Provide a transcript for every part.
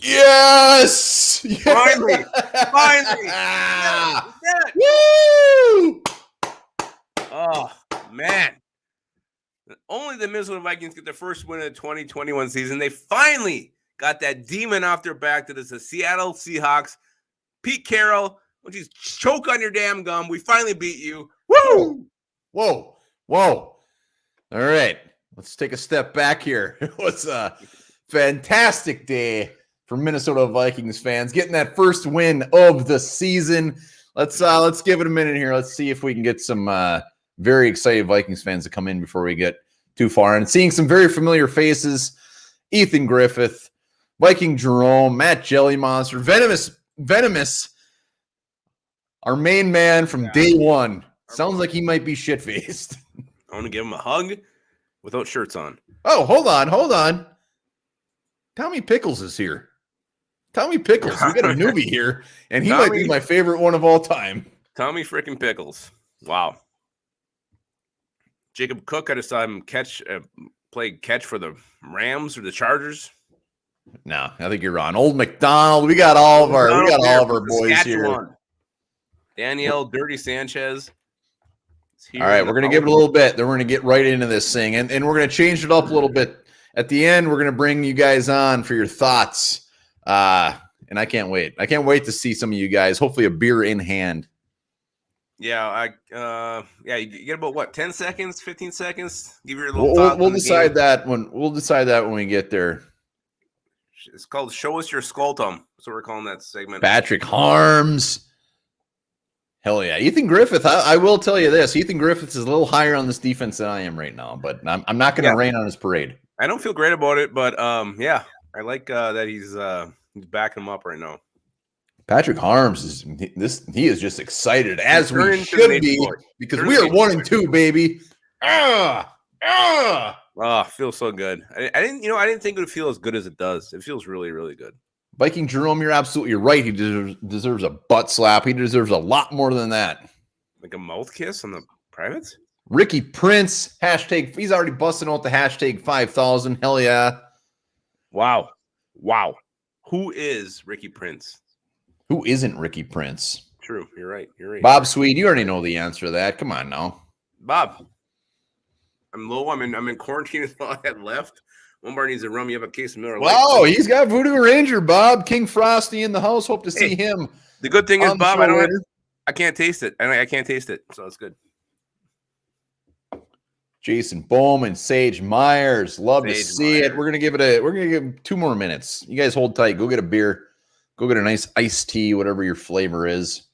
Yes! Finally! Finally! We did it! Woo! Oh, man. Only the Minnesota Vikings get their first win of the 2021 season. They finally got that demon off their back that is the Seattle Seahawks. Pete Carroll, would you choke on your damn gum? We finally beat you. Woo! Whoa. All right. Let's take a step back here. It was a fantastic day for Minnesota Vikings fans, getting that first win of the season. Let's give it a minute here. Let's see if we can get some very excited Vikings fans to come in before we get too far. And seeing some very familiar faces: Ethan Griffith, Viking Jerome, Matt Jelly Monster, Venomous, our main man from day one. Sounds like he might be shit-faced. I want to give him a hug without shirts on. Oh, hold on. Tommy Pickles is here. Tommy Pickles. We got a newbie here, and he might be my favorite one of all time. Tommy freaking Pickles. Wow. Jacob Cook, I just saw him play catch for the Rams or the Chargers. No, I think you're wrong. Old McDonald. We got all of our boys here. Danielle Dirty Sanchez. All right, we're going to give it a little bit. Then we're going to get right into this thing. And we're going to change it up a little bit. At the end, we're going to bring you guys on for your thoughts. And I can't wait. I can't wait to see some of you guys, hopefully a beer in hand. Yeah, you get about what, 10 seconds, 15 seconds? Give your little thoughts. We'll decide that when we get there. It's called Show Us Your Skulltum. That's what we're calling that segment. Patrick Harms. Hell yeah. Ethan Griffith, I will tell you this. Ethan Griffith is a little higher on this defense than I am right now, but I'm not going to rain on his parade. I don't feel great about it, but I like that he's backing him up right now. Patrick Harms he is just excited, as we should be, because we are 1-2, baby. Oh, feels so good. I didn't think it would feel as good as it does. It feels really, really good. Viking Jerome, you're absolutely right. He deserves a butt slap. He deserves a lot more than that. Like a mouth kiss on the privates? Ricky Prince, hashtag, he's already busting out the hashtag 5,000. Hell yeah. Wow. Who is Ricky Prince? Who isn't Ricky Prince? True. You're right. Bob Swede, you already know the answer to that. Come on now. Bob. I'm low. I'm in quarantine. Is all I had left. One bar needs to run me up a case of Miller Lite. Wow, he's got Voodoo Ranger, Bob. King Frosty in the house. Hope to see him. The good thing is, Bob, I can't taste it. I can't taste it, so it's good. Jason Bowman, Sage Myers, love to see it. We're gonna give him 2 more minutes. You guys hold tight. Go get a beer. Go get a nice iced tea, whatever your flavor is.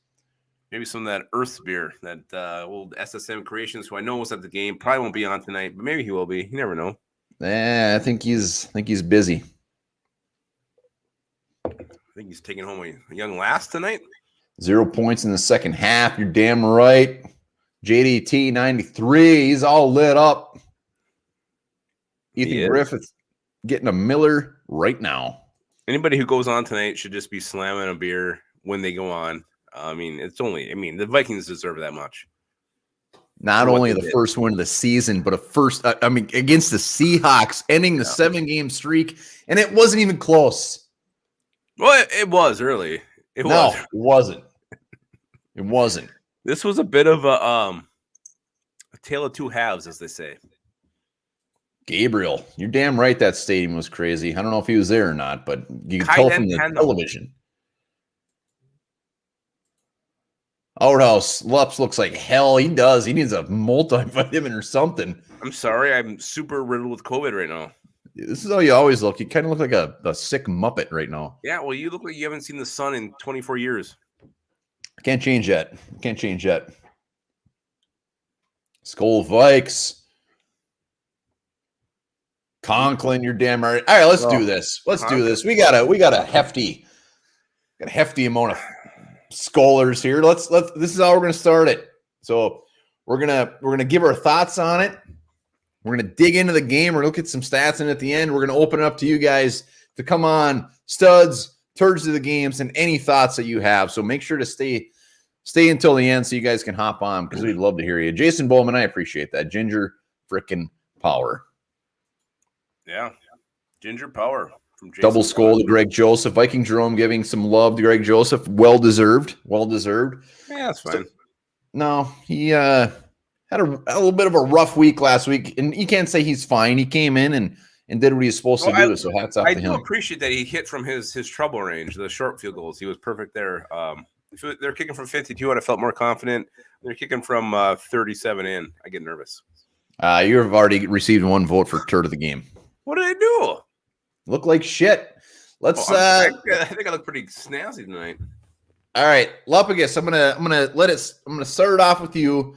Maybe some of that Earth beer, that old SSM Creations, who I know was at the game. Probably won't be on tonight, but maybe he will be. You never know. I think he's busy. I think he's taking home a young lass tonight. 0 points in the second half. You're damn right. JDT 93. He's all lit up. Ethan Griffith getting a Miller right now. Anybody who goes on tonight should just be slamming a beer when they go on. The Vikings deserve that much. Not only the first win of the season, but against the Seahawks, ending the 7-game streak, and it wasn't even close. Well, it was early. It wasn't. It wasn't. This was a bit of a tale of two halves, as they say. Gabriel, you're damn right that stadium was crazy. I don't know if he was there or not, but you can tell from the television. Outhouse Lups looks like hell. He does. He needs a multivitamin or something. I'm sorry. I'm super riddled with COVID right now. This is how you always look. You kind of look like a sick Muppet right now. Yeah, well, you look like you haven't seen the sun in 24 years. I can't change yet. Skull Vikes. Conklin, you're damn right. All right, let's do this. We got a hefty amount of scholars here. This is how we're gonna start it. So we're gonna give our thoughts on it. We're gonna dig into the game. We're gonna look at some stats, and at the end, we're gonna open it up to you guys to come on, studs, turds of the games, and any thoughts that you have. So make sure to stay until the end so you guys can hop on, because we'd love to hear you. Jason Bowman, I appreciate that. Ginger frickin' power. Yeah, Ginger power. from Jason Double skull to Greg Joseph. Viking Jerome giving some love to Greg Joseph. Well deserved. Yeah, that's fine. No, he had a little bit of a rough week last week, and you can't say he's fine. He came in and did what he's supposed to do. So hats off to him. I do appreciate that he hit from his trouble range, the short field goals. He was perfect there. If they're kicking from 52, I'd have felt more confident. They're kicking from 37 in. I get nervous. You have already received one vote for turd of the game. What did I do? Look like shit. Let's. I think I look pretty snazzy tonight. All right, Lupagus. I'm gonna start it off with you.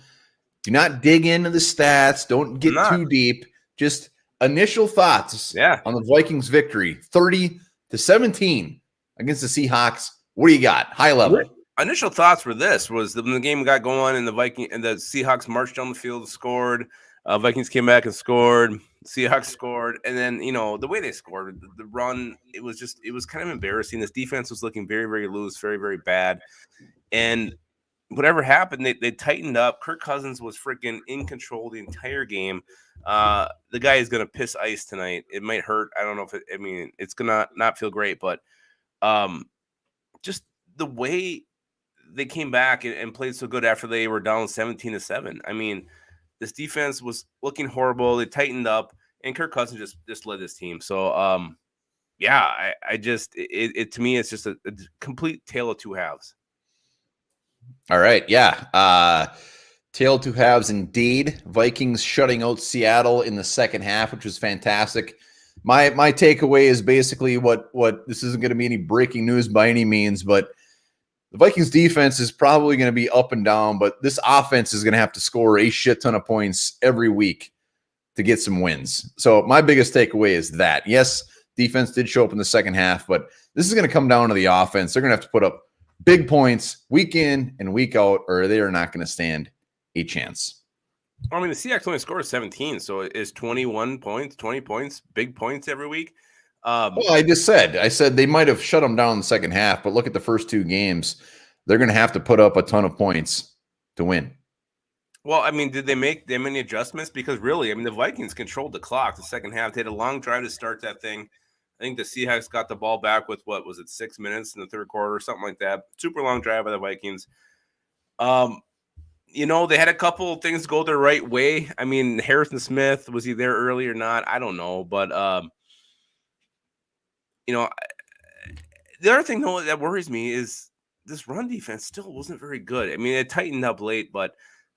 Do not dig into the stats. Don't get too deep. Just initial thoughts. On the Vikings victory, 30-17 against the Seahawks. What do you got? High level. Initial thoughts were when the game got going and the Seahawks marched down the field, scored. Vikings came back and scored. Seahawks scored, and then the way they scored, the run, it was kind of embarrassing. This defense was looking very, very loose, very, very bad, and whatever happened, they tightened up. Kirk Cousins was freaking in control the entire game. The guy is gonna piss ice tonight. It might hurt. I don't know if it's gonna not feel great, but just the way they came back and played so good after they were down 17-7. I mean, this defense was looking horrible. They tightened up, and Kirk Cousins just led this team. So, to me, it's just a complete tale of two halves. All right, yeah. Tale of two halves indeed. Vikings shutting out Seattle in the second half, which was fantastic. My takeaway is basically what this isn't going to be any breaking news by any means, but the Vikings defense is probably going to be up and down, but this offense is going to have to score a shit ton of points every week to get some wins. So my biggest takeaway is that, yes, defense did show up in the second half, but this is going to come down to the offense. They're going to have to put up big points week in and week out, or they are not going to stand a chance. I mean, the Seahawks only scored 17, so it's 21 points, 20 points, big points every week. Well, I said they might have shut them down in the second half, but look at the first two games. They're going to have to put up a ton of points to win. Well, I mean, did they make that many adjustments? Because really, I mean, the Vikings controlled the clock the second half. They had a long drive to start that thing. I think the Seahawks got the ball back with, 6 minutes in the third quarter or something like that. Super long drive by the Vikings. They had a couple things go their right way. I mean, Harrison Smith, was he there early or not? I don't know. But, the other thing, though, that worries me is this run defense still wasn't very good. I mean, it tightened up late, but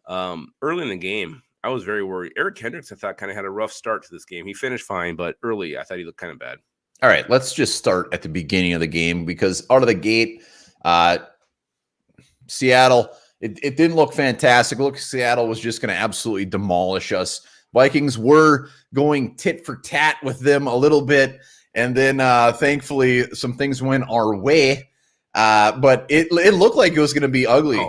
early in the game, I was very worried. Eric Hendricks, I thought, kind of had a rough start to this game. He finished fine, but early, I thought he looked kind of bad. All right, let's just start at the beginning of the game because out of the gate, Seattle, it didn't look fantastic. Look, Seattle was just going to absolutely demolish us. Vikings were going tit for tat with them a little bit. And then, thankfully, some things went our way. But it looked like it was going to be ugly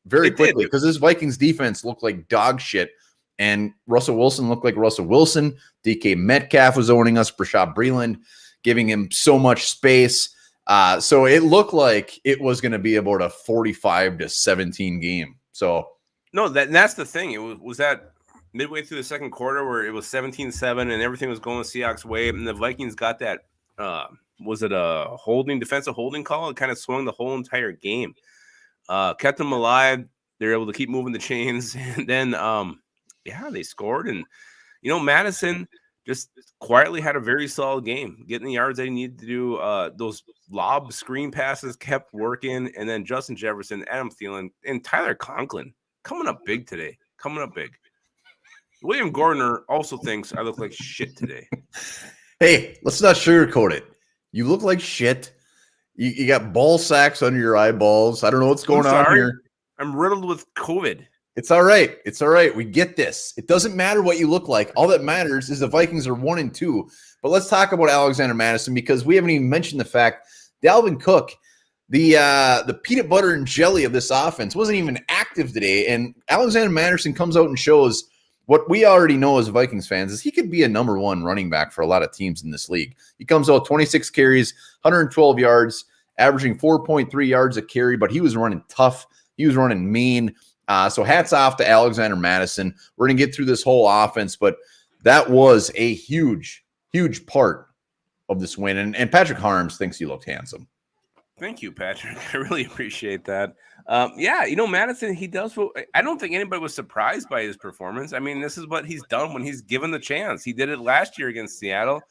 very quickly because this Vikings defense looked like dog shit. And Russell Wilson looked like Russell Wilson. DK Metcalf was owning us. Brashad Breeland giving him so much space. So it looked like it was going to be about a 45-17 game. So no, that's the thing. It was that midway through the second quarter where it was 17-7 and everything was going Seahawks' way, and the Vikings got that. Was it a defensive holding call? It kind of swung the whole entire game. Kept them alive. They were able to keep moving the chains, and then they scored. And Madison just quietly had a very solid game, getting the yards they needed to do. Those lob screen passes kept working, and then Justin Jefferson, Adam Thielen, and Tyler Conklin coming up big today. William Gardner also thinks I look like shit today. Hey, let's not sugarcoat it. You look like shit. You got ball sacks under your eyeballs. I don't know what's going on here. I'm riddled with COVID. It's all right. It's all right. We get this. It doesn't matter what you look like. All that matters is the Vikings are 1-2. But let's talk about Alexander Mattison because we haven't even mentioned the fact Dalvin Cook, the peanut butter and jelly of this offense, wasn't even active today. And Alexander Mattison comes out and shows what we already know as Vikings fans is he could be a number one running back for a lot of teams in this league. He comes out 26 carries, 112 yards, averaging 4.3 yards a carry, but he was running tough. He was running mean. So hats off to Alexander Mattison. We're going to get through this whole offense, but that was a huge, huge part of this win. And Patrick Harms thinks he looked handsome. Thank you, Patrick. I really appreciate that. Yeah, Madison, he does. I don't think anybody was surprised by his performance. I mean, this is what he's done when he's given the chance. He did it last year against Seattle.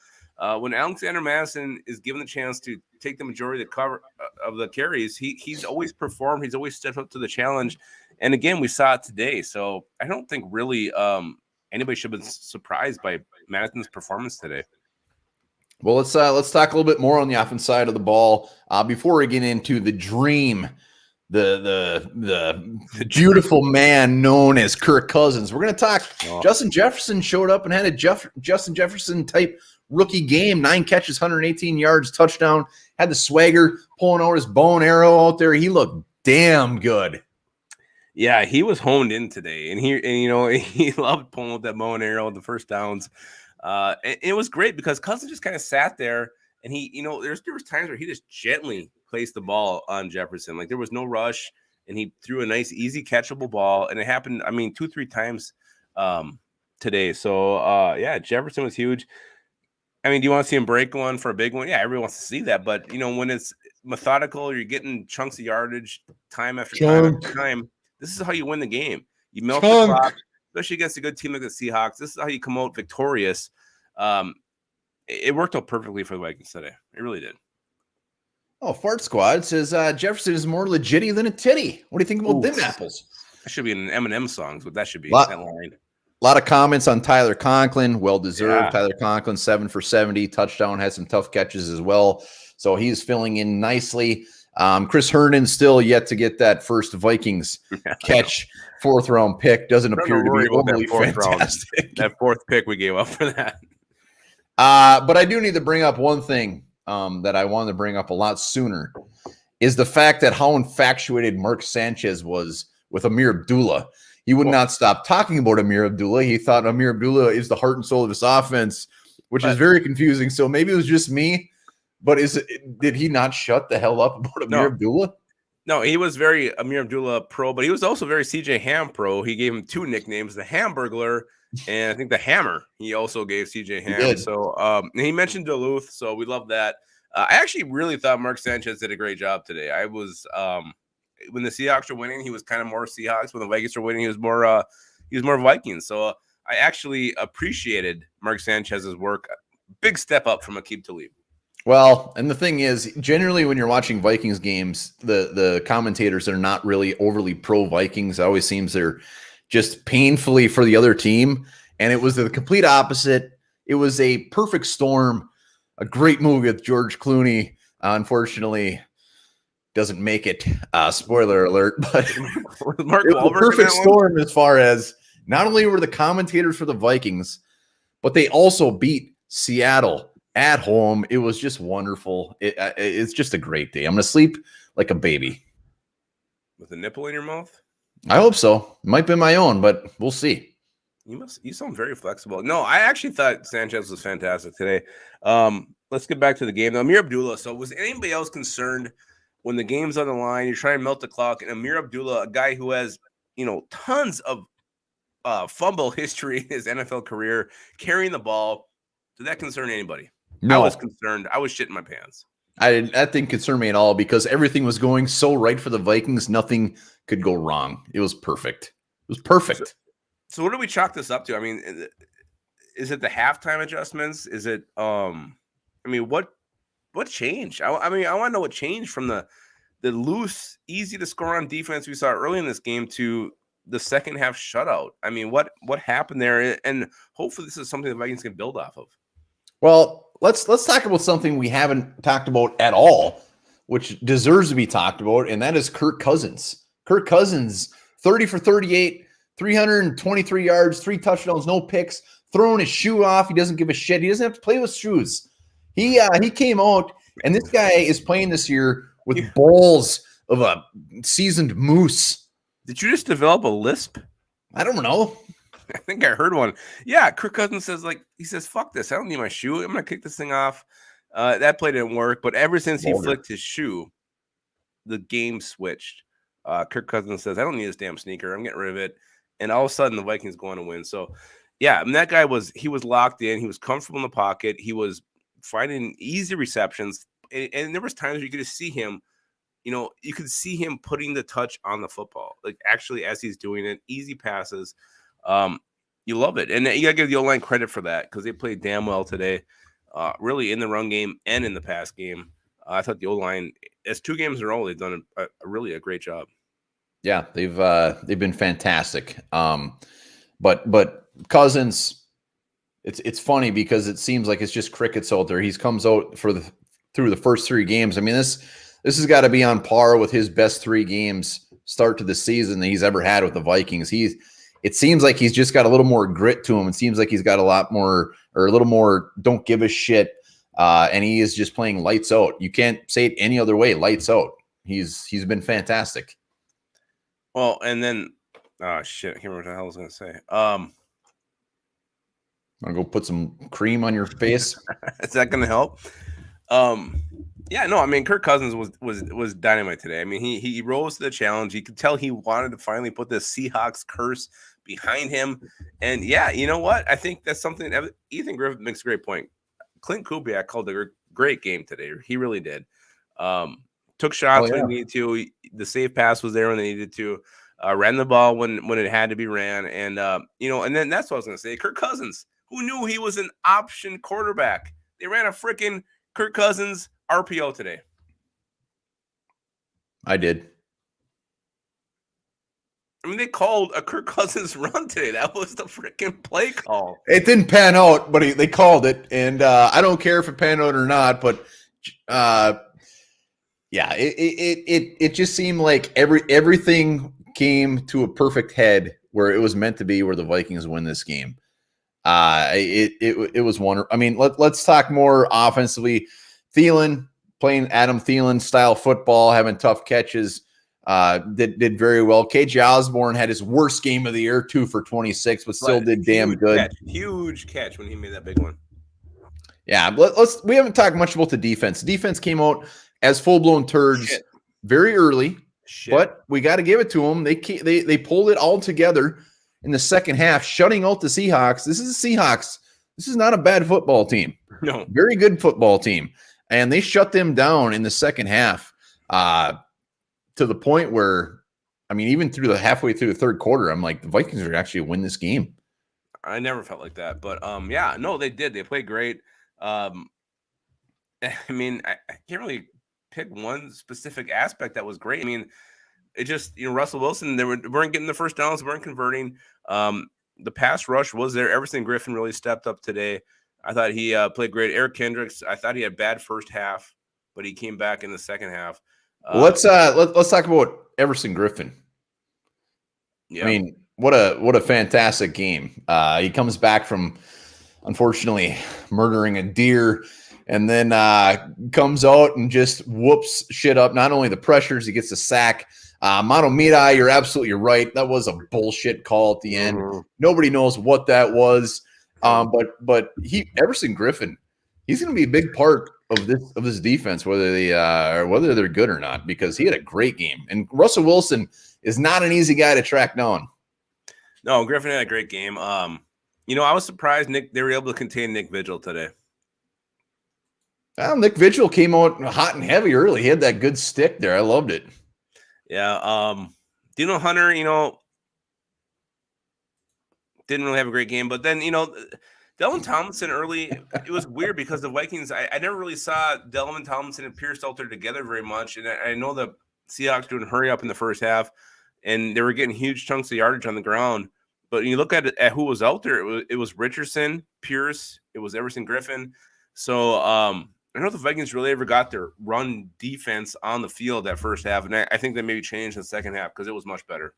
When Alexander Madison is given the chance to take the majority of the cover of the carries, he's always performed. He's always stepped up to the challenge. And again, we saw it today. So I don't think really anybody should have been surprised by Madison's performance today. Well, let's talk a little bit more on the offense side of the ball before we get into the dream, the beautiful man known as Kirk Cousins. We're going to talk. Justin Jefferson showed up and had a Justin Jefferson type rookie game, 9 catches, 118 yards, touchdown. Had the swagger, pulling out his bow and arrow out there. He looked damn good. Yeah, he was honed in today, and he loved pulling out that bow and arrow, the first downs. And it was great because Cousins just kind of sat there, and he, there was times where he just gently placed the ball on Jefferson. Like there was no rush, and he threw a nice, easy catchable ball, and it happened, 2-3 times today. So yeah, Jefferson was huge. Do you want to see him break one for a big one? Yeah, everyone wants to see that. But when it's methodical, you're getting chunks of yardage time after time after time. This is how you win the game. You milk the clock, especially against a good team like the Seahawks. This is how you come out victorious. It worked out perfectly for the Vikings today. It really did. Oh, Fart Squad says Jefferson is more legitty than a titty. What do you think about them apples? That should be in Eminem songs. What that should be. That line. A lot of comments on Tyler Conklin. Well-deserved. Yeah. Tyler Conklin, 7 for 70. Touchdown, had some tough catches as well. So he's filling in nicely. Chris Herndon still yet to get that first Vikings catch. 4th-round pick. Doesn't appear to be overly fantastic. That 4th pick we gave up for that. But I do need to bring up one thing that I wanted to bring up a lot sooner is the fact that how infatuated Mark Sanchez was with Amir Abdullah. He would not stop talking about Amir Abdullah. He thought Amir Abdullah is the heart and soul of this offense, which is very confusing. So maybe it was just me, but did he not shut the hell up about Amir Abdullah? No, he was very Amir Abdullah pro, but he was also very CJ Ham pro. He gave him 2 nicknames, the Hamburglar and I think the Hammer. He also gave CJ Ham. So he mentioned Duluth, so we love that. I actually really thought Mark Sanchez did a great job today. I was when the Seahawks were winning, he was kind of more Seahawks. When the Vikings were winning, he was more Vikings. So I actually appreciated Mark Sanchez's work. Big step up from Aqib Talib. Well, and the thing is, generally when you're watching Vikings games, the commentators are not really overly pro Vikings. It always seems they're just painfully for the other team. And it was the complete opposite. It was a perfect storm, a great movie with George Clooney. Unfortunately, doesn't make it. Spoiler alert, but Mark it was a perfect storm as far as not only were the commentators for the Vikings, but they also beat Seattle at home. It was just wonderful. It's just a great day. I'm going to sleep like a baby. With a nipple in your mouth? I hope so. It might be my own, but we'll see. You sound very flexible. No, I actually thought Sanchez was fantastic today. Let's get back to the game. Now, Amir Abdullah. So was anybody else concerned when the game's on the line, you're trying to melt the clock, and Amir Abdullah, a guy who has, tons of fumble history in his NFL career, carrying the ball, did that concern anybody? No. I was concerned. I was shitting my pants. That didn't concern me at all because everything was going so right for the Vikings. Nothing could go wrong. It was perfect. It was perfect. So what do we chalk this up to? I mean, is it the halftime adjustments? Is it, what changed? I want to know what changed from the loose, easy to score on defense we saw early in this game to the second half shutout. I mean, what happened there? And hopefully this is something the Vikings can build off of. Well, let's talk about something we haven't talked about at all, which deserves to be talked about, and that is Kirk Cousins. Kirk Cousins, 30 for 38, 323 yards, 3 touchdowns, no picks, throwing his shoe off. He doesn't give a shit. He doesn't have to play with shoes. He came out, and this guy is playing this year with balls of a seasoned moose. Did you just develop a lisp? I don't know. I think I heard one. Yeah, Kirk Cousins says, he says, fuck this. I don't need my shoe. I'm going to kick this thing off. That play didn't work, but ever since he flicked his shoe, the game switched. Kirk Cousins says, I don't need this damn sneaker. I'm getting rid of it. And all of a sudden, the Vikings go on to win. So, yeah, that guy was locked in. He was comfortable in the pocket. He was finding easy receptions, and there was times where you could just see him. You could see him putting the touch on the football, like actually as he's doing it, easy passes. You love it, and you gotta give the O-line credit for that because they played damn well today, really in the run game and in the pass game. I thought the O-line, as 2 games in a row, they've done really a great job. Yeah, they've been fantastic. But Cousins, it's funny because it seems like it's just crickets out there. He's comes out through the first 3 games. I mean, this has got to be on par with his best 3 games start to the season that he's ever had with the Vikings. It seems like he's just got a little more grit to him. It seems like he's got a lot more, or a little more don't give a shit. And he is just playing lights out. You can't say it any other way. Lights out. He's been fantastic. Well, and then, shit, I can't remember what the hell I was going to say. Want to go put some cream on your face? Is that going to help? Yeah, no, I mean, Kirk Cousins was dynamite today. I mean, he rose to the challenge. You could tell he wanted to finally put the Seahawks curse behind him. And yeah, you know what? I think that's something Ethan Griffin makes a great point. Clint Kubiak called a great game today. He really did. Took shots when he needed to. The safe pass was there when they needed to. Ran the ball when it had to be ran. And, and then that's what I was going to say. Kirk Cousins, who knew he was an option quarterback? They ran a freaking Kirk Cousins RPO today. I did. I mean, they called a Kirk Cousins run today. That was the freaking play call. It didn't pan out, but they called it. And I don't care if it panned out or not, but yeah, it just seemed like everything came to a perfect head where it was meant to be, where the Vikings win this game. It was wonderful. I mean, let's talk more offensively. Thielen playing Adam Thielen style football, having tough catches, did very well. KJ Osborne had his worst game of the year, 2 for 26, but still did damn good. Huge catch when he made that big one. Yeah, we haven't talked much about the defense. The defense came out as full-blown turds very early, but we got to give it to them. They pulled it all together in the second half, shutting out the Seahawks. This is the Seahawks. This is not a bad football team. No. Very good football team. And they shut them down in the second half to the point where, I mean, even halfway through the third quarter, I'm like, the Vikings are actually win this game. I never felt like that. But, yeah, no, they did. They played great. I mean, I can't really pick one specific aspect that was great. I mean, it just, Russell Wilson, they weren't getting the first downs, weren't converting. The pass rush was there. Everson Griffin really stepped up today. I thought he played great. Eric Kendricks, I thought he had bad first half, but he came back in the second half. Let's talk about Everson Griffin. Yeah. I mean, what a fantastic game. He comes back from, unfortunately, murdering a deer, and then comes out and just whoops shit up. Not only the pressures, he gets a sack. Manomita, you're absolutely right. That was a bullshit call at the end. Mm-hmm. Nobody knows what that was. But Everson Griffin, he's going to be a big part of this defense, whether they're good or not, because he had a great game. And Russell Wilson is not an easy guy to track down. No, Griffin had a great game. I was surprised they were able to contain Nick Vigil today. Well, Nick Vigil came out hot and heavy early. He had that good stick there. I loved it. Yeah. Dino Hunter, didn't really have a great game. But then, Delvin Tomlinson early, it was weird because the Vikings, I never really saw Delvin Tomlinson and Pierce out there together very much. And I know the Seahawks doing hurry up in the first half, and they were getting huge chunks of yardage on the ground. But when you look at who was out there, it was Richardson, Pierce, it was Everson Griffin. So I don't know if the Vikings really ever got their run defense on the field that first half. And I think that maybe changed in the second half because it was much better.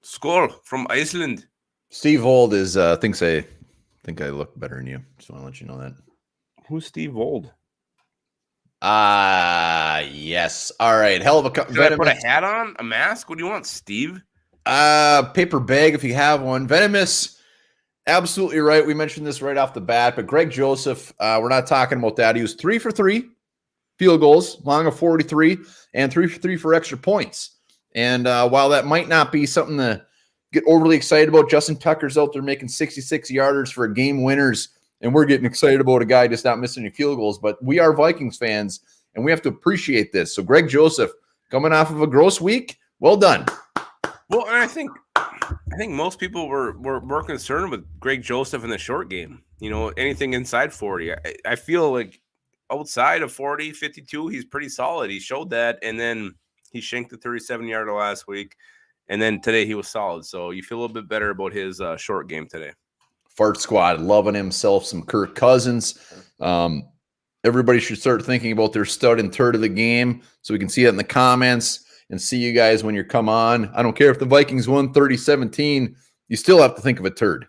Skål from Iceland. Steve Vold is thinks I look better than you. Just want to let you know that. Who's Steve Vold? Yes. All right. Hell of a Should I put a hat on? A mask? What do you want, Steve? Paper bag if you have one. Venomous. Absolutely right. We mentioned this right off the bat, but Greg Joseph, we're not talking about that. He was 3 for 3 field goals, long of 43, and 3 for 3 for extra points. And while that might not be something to get overly excited about, Justin Tucker's out there making 66 yarders for game winners and we're getting excited about a guy just not missing any field goals. But we are Vikings fans, and we have to appreciate this. So Greg Joseph, coming off of a gross week, well done. Well, and I think most people were more concerned with Greg Joseph in the short game. Anything inside 40. I feel like outside of 40, 52, he's pretty solid. He showed that, and then he shanked the 37-yarder last week, and then today he was solid. So you feel a little bit better about his short game today. Fart Squad loving himself some Kirk Cousins. Everybody should start thinking about their stud and turd of the game, so we can see that in the comments and see you guys when you come on. I don't care if the Vikings won 30-17. You still have to think of a turd.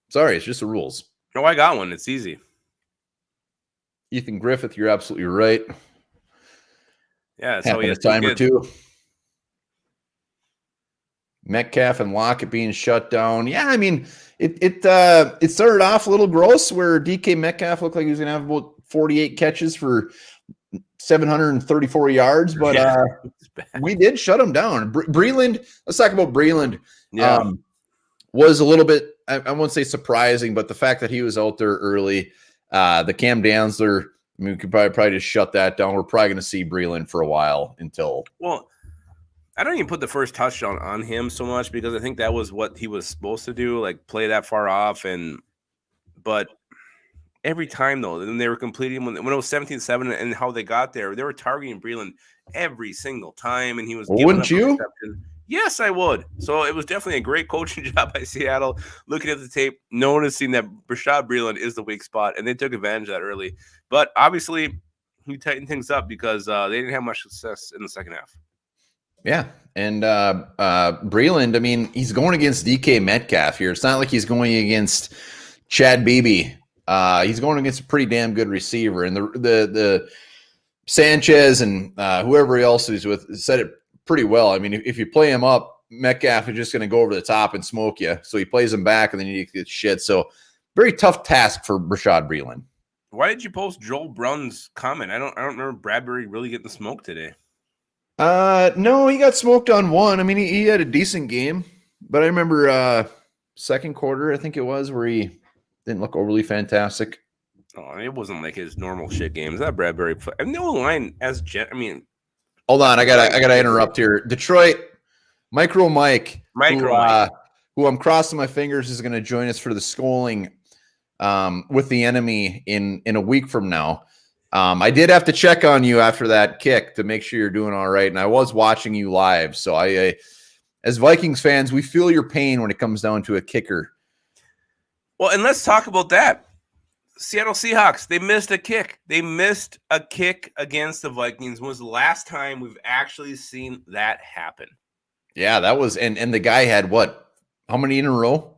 Sorry, it's just the rules. No, I got one. It's easy. Ethan Griffith, you're absolutely right. Yeah, that's how he has a time or two. Metcalf and Lockett being shut down. Yeah, I mean, it started off a little gross where DK Metcalf looked like he was going to have about 48 catches for 734 yards, but we did shut him down. Breeland, let's talk about Breeland. Yeah. Was a little bit, I won't say surprising, but the fact that he was out there early, the Cam Dantzler, I mean, we could probably just shut that down. We're probably going to see Breeland for a while until. Well, I don't even put the first touchdown on him so much because I think that was what he was supposed to do, like play that far off. But every time, though, then they were completing when it was 17-7 and how they got there, they were targeting Breeland every single time, and he was giving Wouldn't you? Yes, I would. So it was definitely a great coaching job by Seattle, looking at the tape, noticing that Rashad Breeland is the weak spot, and they took advantage of that early. But obviously, he tightened things up because they didn't have much success in the second half. Yeah, and Breeland, I mean, he's going against DK Metcalf here. It's not like he's going against Chad Beebe. He's going against a pretty damn good receiver, and the Sanchez and whoever else he's with said it pretty well. I mean, if you play him up, Metcalf is just going to go over the top and smoke you. So he plays him back, and then you get shit. So very tough task for Rashad Breeland. Why did you post Joel Brunn's comment? I don't remember Bradbury really getting the smoke today. No, he got smoked on one. I mean, he had a decent game, but I remember second quarter, I think it was, where he didn't look overly fantastic. Oh, it wasn't like his normal shit games. That Bradbury play. I mean, the line as hold on, I gotta interrupt here. Detroit, Micro Mike, who I'm crossing my fingers is going to join us for the Schooling with the enemy in a week from now. I did have to check on you after that kick to make sure you're doing all right, and I was watching you live. So I as Vikings fans, we feel your pain when it comes down to a kicker. Well, and let's talk about that. Seattle Seahawks, they missed a kick. They missed a kick against the Vikings. When was the last time we've actually seen that happen? Yeah, that was, and the guy had what? How many in a row?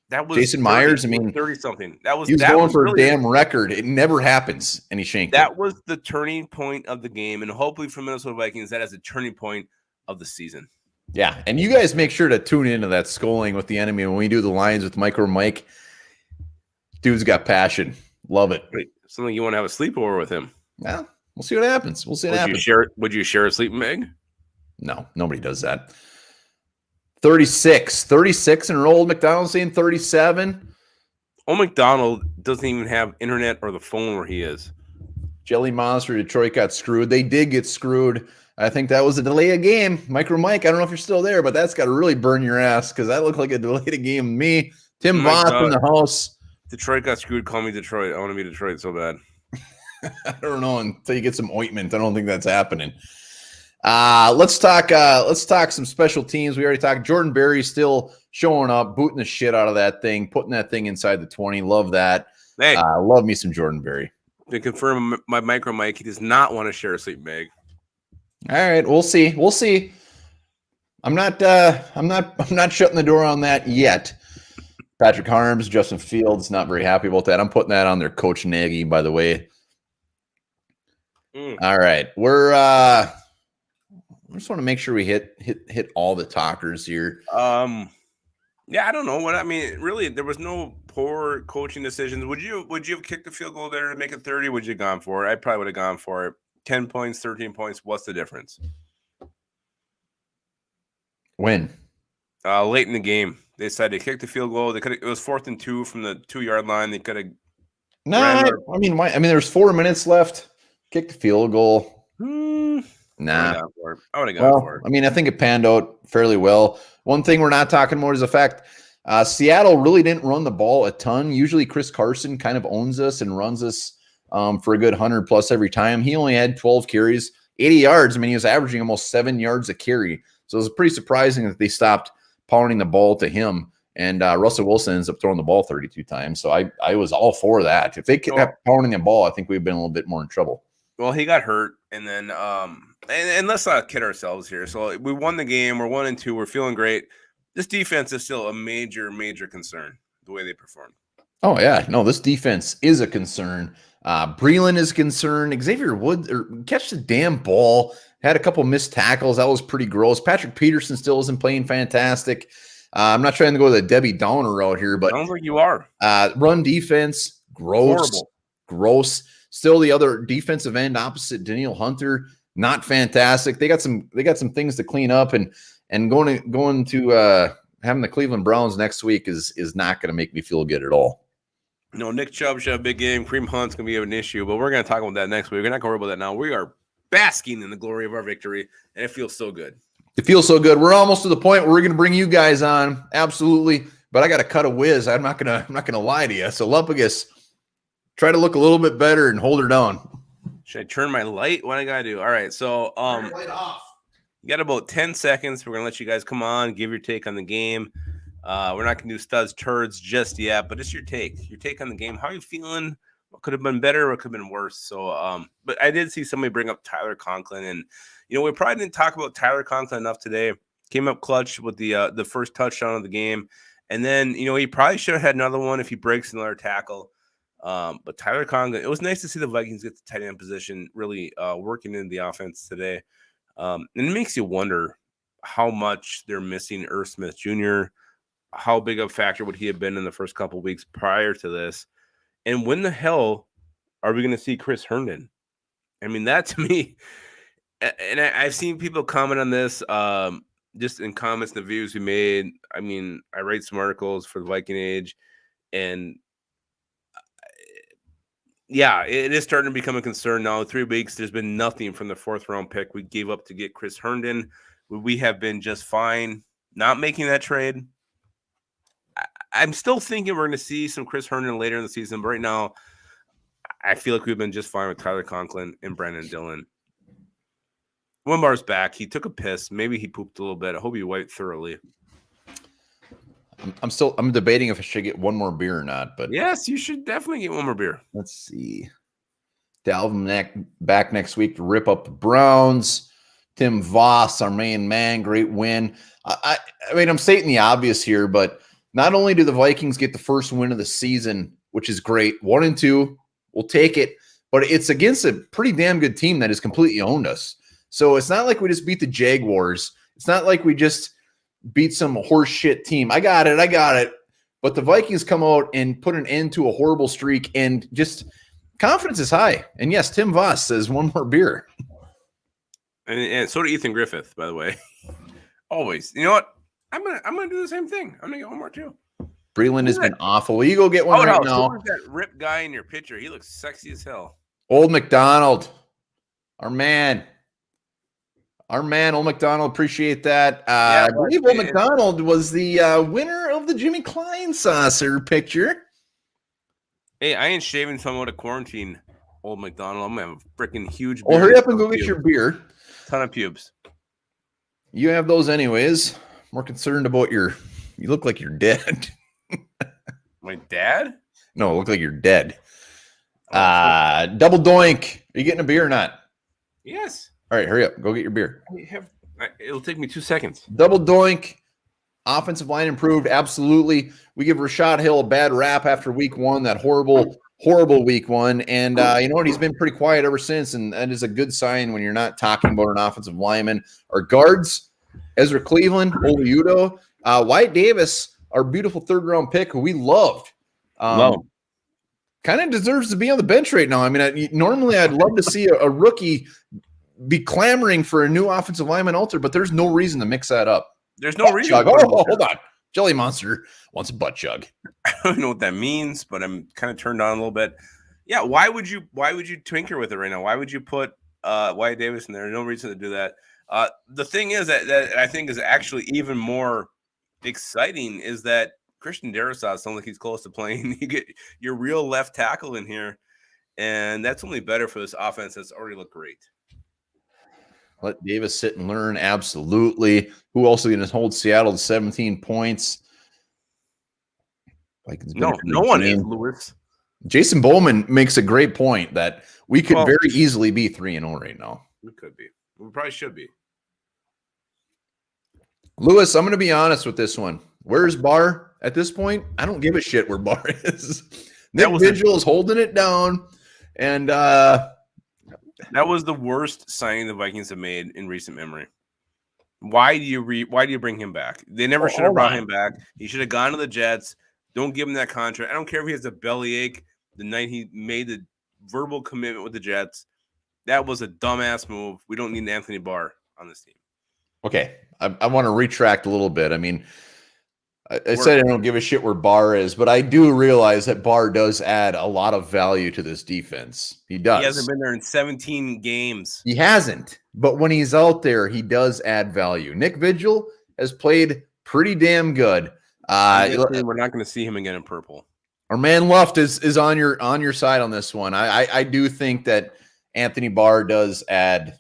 That was Jason Myers. I mean, 30-something. He was going for a damn record. It never happens, and he shanked it. That was the turning point of the game, and hopefully for Minnesota Vikings, that is a turning point of the season. Yeah, and you guys make sure to tune into that Schooling with the enemy when we do the lines with Micro Mike. Dude's got passion. Love it. Wait, something you want to have a sleepover with him? Yeah, we'll see what happens. Would you share a sleeping bag? No, nobody does that. 36 in a row. Old McDonald's saying 37. Old McDonald doesn't even have internet or the phone where he is. Jelly Monster, Detroit got screwed. They did get screwed. I think that was a delay of game. Micro Mike, I don't know if you're still there, but that's got to really burn your ass because that looked like a delay of game to me. Tim Voss in the house. Detroit got screwed. Call me Detroit. I want to be Detroit so bad. I don't know until you get some ointment. I don't think that's happening. Let's talk some special teams. We already talked. Jordan Berry still showing up, booting the shit out of that thing, putting that thing inside the 20. Love that. Hey, love me some Jordan Berry. To confirm my Micro Mike, he does not want to share a sleeping bag. All right, we'll see. I'm not shutting the door on that yet. Patrick Harms, Justin Fields, not very happy about that. I'm putting that on their coach Nagy, by the way. All right, I just want to make sure we hit all the talkers here. Yeah, I don't know what I mean. Really, there was no poor coaching decisions. Would you have kicked the field goal there to make it 30? Would you have gone for it? I probably would have gone for it. 10 points, 13 points. What's the difference? When? Late in the game, they decided to kick the field goal. It was 4th and 2 from the 2-yard line. They could have Nah, I mean, there's 4 minutes left. Kick the field goal. Nah. I would have gone for it. I mean, I think it panned out fairly well. One thing we're not talking about is the fact Seattle really didn't run the ball a ton. Usually Chris Carson kind of owns us and runs us for a good 100+ every time. He only had 12 carries, 80 yards. I mean, he was averaging almost 7 yards a carry. So it was pretty surprising that they stopped pounding the ball to him. And Russell Wilson ends up throwing the ball 32 times. So I was all for that. If they kept pounding the ball, I think we've been a little bit more in trouble. Well, he got hurt, and then and let's not kid ourselves here. So we won the game. We're 1-2. We're feeling great. This defense is still a major, major concern, the way they performed. Oh, yeah. No, this defense is a concern. Breeland is concerned. Xavier Woods catch the damn ball. Had a couple missed tackles. That was pretty gross. Patrick Peterson still isn't playing fantastic. I'm not trying to go the Debbie Downer route here, but sounds like you are. Run defense, gross. Horrible. Gross. Still the other defensive end opposite Danielle Hunter, not fantastic. They got some things to clean up, and going to having the Cleveland Browns next week is not going to make me feel good at all. No, Nick Chubb should have a big game. Kareem Hunt's going to be an issue, but we're going to talk about that next week. We're not going to worry about that now. We are basking in the glory of our victory, and it feels so good. It feels so good. We're almost to the point where we're going to bring you guys on, absolutely. But I got to cut a whiz. I'm not gonna lie to you. So Lupagus, try to look a little bit better and hold her down. Should I turn my light? What I gotta do? All right. So light off. You got about 10 seconds. We're gonna let you guys come on, give your take on the game. We're not gonna do studs turds just yet, but it's your take on the game. How are you feeling? What could have been better? What could have been worse? So, but I did see somebody bring up Tyler Conklin, and we probably didn't talk about Tyler Conklin enough today. Came up clutch with the first touchdown of the game, and then he probably should have had another one if he breaks another tackle. But Tyler Conklin, it was nice to see the Vikings get the tight end position really working in the offense today. And it makes you wonder how much they're missing Irv Smith Jr. How big of a factor would he have been in the first couple of weeks prior to this? And when the hell are we going to see Chris Herndon? I mean, that to me, and I've seen people comment on this just in comments and the views we made. I mean, I write some articles for the Viking Age, and yeah, it is starting to become a concern now. 3 weeks, there's been nothing from the 4th round pick we gave up to get Chris Herndon. We have been just fine not making that trade. I'm still thinking we're going to see some Chris Herndon later in the season, but right now, I feel like we've been just fine with Tyler Conklin and Brandon Dillon. Wimbar's back. He took a piss. Maybe he pooped a little bit. I hope he wiped thoroughly. I'm debating if I should get one more beer or not, but yes, you should definitely get one more beer. Let's see. Dalvin back next week to rip up the Browns. Tim Voss, our main man, great win. I mean, I'm stating the obvious here, but not only do the Vikings get the first win of the season, which is great, 1-2, we'll take it, but it's against a pretty damn good team that has completely owned us. So it's not like we just beat the Jaguars. It's not like we just beat some horse shit team. I got it. But the Vikings come out and put an end to a horrible streak, and just confidence is high. And yes, Tim Voss says one more beer. And so did Ethan Griffith, by the way. Always. You know what? I'm gonna do the same thing. I'm gonna get one more too. Breeland has been awful. You go get one right now. Who's that ripped guy in your picture? He looks sexy as hell. Old McDonald, our man, Old McDonald. Appreciate that. I believe Old McDonald was the winner of the Jimmy Klein saucer picture. Hey, I ain't shaving until I'm out of quarantine, Old McDonald. I'm gonna have a freaking huge. Well, hurry up and go get your beer. Ton of pubes. You have those anyways. More concerned about you look like you're dead. My dad? No, look like you're dead. Double doink. Are you getting a beer or not? Yes. All right, hurry up. Go get your beer. It'll take me 2 seconds. Double doink. Offensive line improved. Absolutely. We give Rashad Hill a bad rap after week 1, that horrible week 1. And you know what? He's been pretty quiet ever since. And that is a good sign when you're not talking about an offensive lineman. Our guards, Ezra Cleveland, Oludo, Wyatt Davis, our beautiful 3rd round pick who we loved. Kind of deserves to be on the bench right now. I mean, normally I'd love to see a rookie be clamoring for a new offensive lineman altar, but there's no reason to mix that up. There's no reason. Hold on. Jelly Monster wants a butt chug. I don't know what that means, but I'm kind of turned on a little bit. Yeah, why would you tinker with it right now? Why would you put Wyatt Davis in there? No reason to do that. The thing is that I think is actually even more exciting is that Christian Darrisaw sounds like he's close to playing. You get your real left tackle in here, and that's only better for this offense that's already looked great. Let Davis sit and learn. Absolutely. Who also going to hold Seattle to 17 points? No one is, Lewis. Jason Bowman makes a great point that we could very easily be 3-0 right now. We could be. We probably should be. Lewis, I'm going to be honest with this one. Where's Barr at this point? I don't give a shit where Barr is. Nick Vigil is holding it down, and that was the worst signing the Vikings have made in recent memory. Why do you bring him back? They never should have brought him back. He should have gone to the Jets. Don't give him that contract. I don't care if he has a bellyache the night he made the verbal commitment with the Jets. That was a dumbass move. We don't need Anthony Barr on this team. Okay. I want to retract a little bit. I mean, I said I don't give a shit where Barr is, but I do realize that Barr does add a lot of value to this defense. He does. He hasn't been there in 17 games. He hasn't. But when he's out there, he does add value. Nick Vigil has played pretty damn good. We're not going to see him again in purple. Our man Luft is on your side on this one. I do think that Anthony Barr does add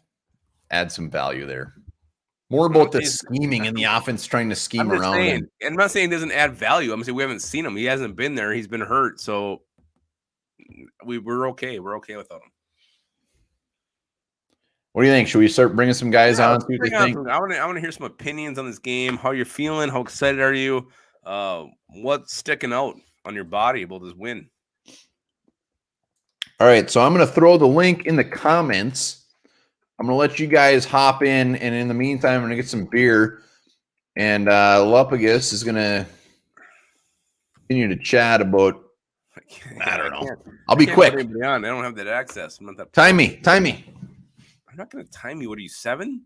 some value there. More about the scheming and the offense trying to scheme around him. I'm not saying he doesn't add value. I'm saying we haven't seen him. He hasn't been there. He's been hurt. So we're okay. We're okay without him. What do you think? Should we start bringing some guys on? See what they think? I want to hear some opinions on this game. How you're feeling? How excited are you? What's sticking out on your body about this win? All right, so I'm going to throw the link in the comments. I'm going to let you guys hop in, and in the meantime, I'm going to get some beer, and Lupagus is going to continue to chat about, I don't know. I'll be quick. I don't have that access. I'm not that. Time me. I'm not going to time you. What are you, 7?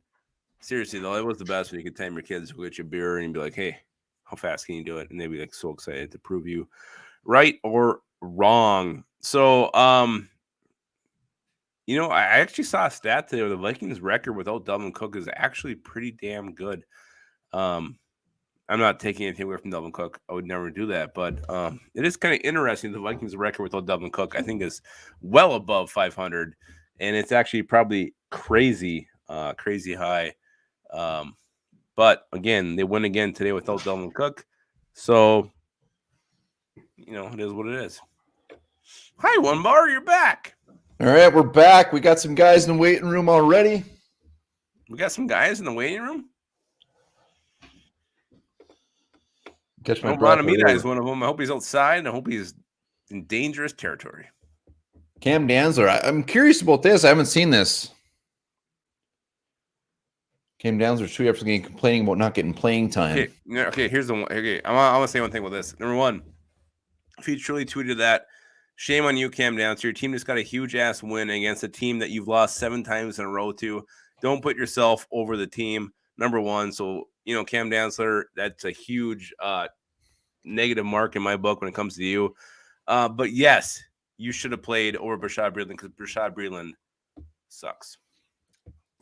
Seriously, though, it was the best when you could time your kids, go get you a beer, and be like, hey, how fast can you do it? And they'd be like so excited to prove you right or wrong. So, I actually saw a stat today where the Vikings record without Dalvin Cook is actually pretty damn good. I'm not taking anything away from Dalvin Cook. I would never do that. But it is kind of interesting. The Vikings record without Dalvin Cook, I think, is well above 500. And it's actually probably crazy high. But, again, they win again today without Dalvin Cook. So, it is what it is. Hi, One Bar, you're back. All right, we're back. We got some guys in the waiting room already. We got some guys in the waiting room? Catch my breath. Bonamina is one of them. I hope he's outside, and I hope he's in dangerous territory. Cam Dantzler. I'm curious about this. I haven't seen this. Cam Dantzler tweeted after the game complaining about not getting playing time. Okay, here's the one. Okay, I want to say one thing with this. Number one, if you truly tweeted that, shame on you, Cam Dantzler. Your team just got a huge-ass win against a team that you've lost 7 times in a row to. Don't put yourself over the team, number one. So, Cam Dantzler, that's a huge negative mark in my book when it comes to you. But, yes, you should have played over Bashaud Breeland because Bashaud Breeland sucks.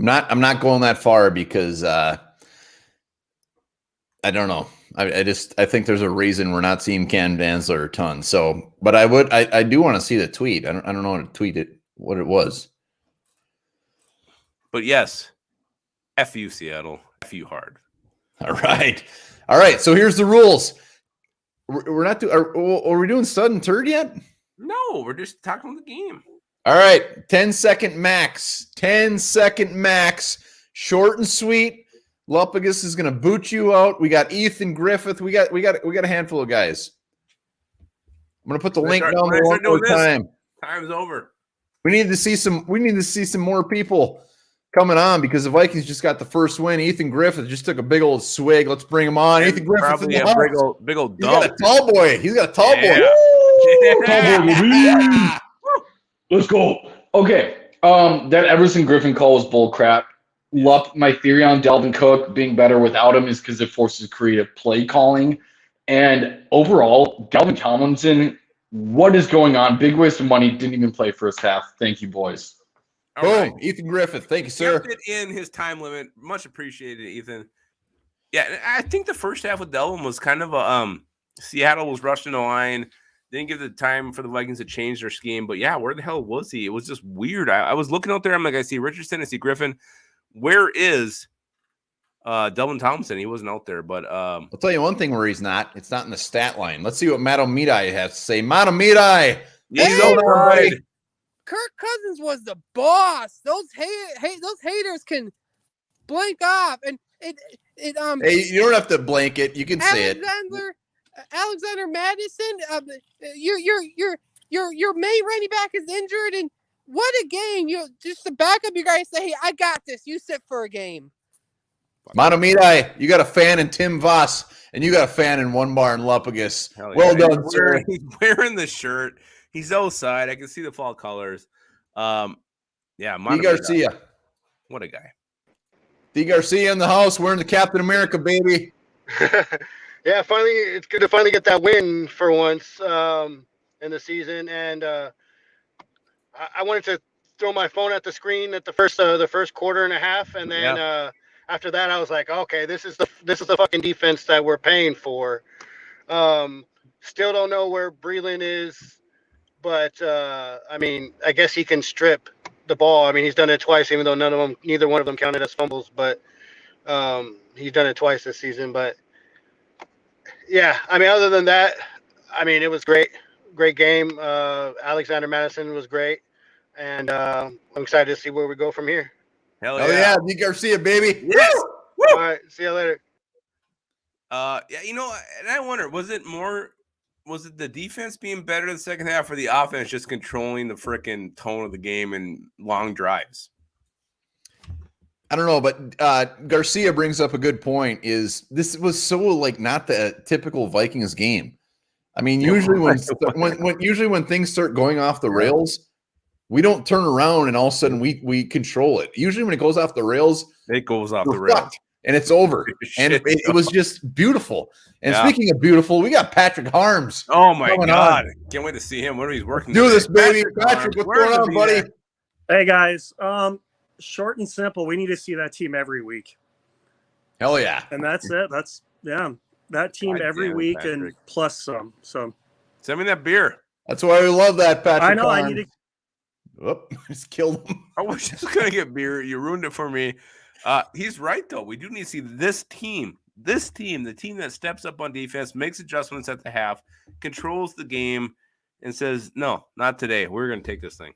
I'm not going that far because I don't know. I think there's a reason we're not seeing Cam Dantzler a ton. So, but I do want to see the tweet. I don't know what it was. But yes, F you, Seattle. F you hard. All right. So here's the rules. We're not are we doing stud and turd yet? No, we're just talking about the game. All right. 10-second max. 10-second max. Short and sweet. Lupagus is going to boot you out. We got Ethan Griffith. We got a handful of guys. I'm going to put the link down there one more time. Time's over. We need to see some more people coming on because the Vikings just got the first win. Ethan Griffith just took a big old swig. Let's bring him on. Ethan Griffith, probably a big old dump. He's got a tall boy. He's got a tall boy. Yeah. Let's go. Okay. That Everson Griffin call was bull crap. My theory on Dalvin Cook being better without him is because it forces creative play calling. And overall, Dalvin Tomlinson What is going on? Big waste of money. Didn't even play first half. Thank you, boys. All Boom. right. Ethan Griffith. Thank you, sir. Kept it in his time limit. Much appreciated, Ethan. Yeah, and I think the first half with Delvin was kind of a Seattle was rushing the line. Didn't give the time for the Vikings to change their scheme. But yeah, where the hell was he? It was just weird. I was looking out there. I'm like, I see Richardson, I see Griffin. Where is Delvin Thompson? He wasn't out there. But I'll tell you one thing where he's not. It's not in the stat line. Let's see what Matomidai has to say. Matomidai. he's Hey, outside. Kirk Cousins was the boss. Those haters can blank off, and Hey, you don't have to blank it. You can say it. Alexander Madison, your main running back is injured, and what a game! You just to back up your guys, say, "Hey, I got this. You sit for a game." Matomidai, you got a fan in Tim Voss, and you got a fan in One Bar in Lupagus. Hell yeah. Well And done, sir. He's wearing the shirt. He's outside. I can see the fall colors. Yeah, D. Matomidai. Garcia. What a guy. D. Garcia in the house wearing the Captain America, baby. Yeah, finally, it's good to finally get that win for once in the season. And I wanted to throw my phone at the screen at the first quarter and a half, and then after that, I was like, okay, this is the fucking defense that we're paying for. Still don't know where Breland is, but I mean, I guess he can strip the ball. I mean, he's done it twice, even though neither one of them counted as fumbles, but he's done it twice this season. But yeah, I mean, other than that, I mean, it was great game. Alexander Madison was great, and I'm excited to see where we go from here. Hell Oh, yeah. D. Garcia, baby. Yes. All right, see you later. Yeah, and I wonder, was it the defense being better in the second half, or the offense just controlling the freaking tone of the game and long drives? I don't know, but Garcia brings up a good point. Is this was so like not the typical Vikings game? I mean, usually when things start going off the rails, we don't turn around and all of a sudden we control it. Usually when it goes off the rails, it goes off we're the rails fucked, and it's over. And it was just beautiful. And speaking of beautiful, we got Patrick Harms. Oh my God! Can't wait to see him. What are he working? Do this, baby, Patrick. What's going on, buddy? Hey guys, short and simple. We need to see that team every week. Hell yeah! And that's it. That's that team every week Patrick. And plus some. So send me that beer. That's why we love that, Patrick. I know. Harms. I need to. Whoop! Just killed him. I was just gonna get beer. You ruined it for me. He's right though. We do need to see this team, the team that steps up on defense, makes adjustments at the half, controls the game, and says, "No, not today. We're going to take this thing."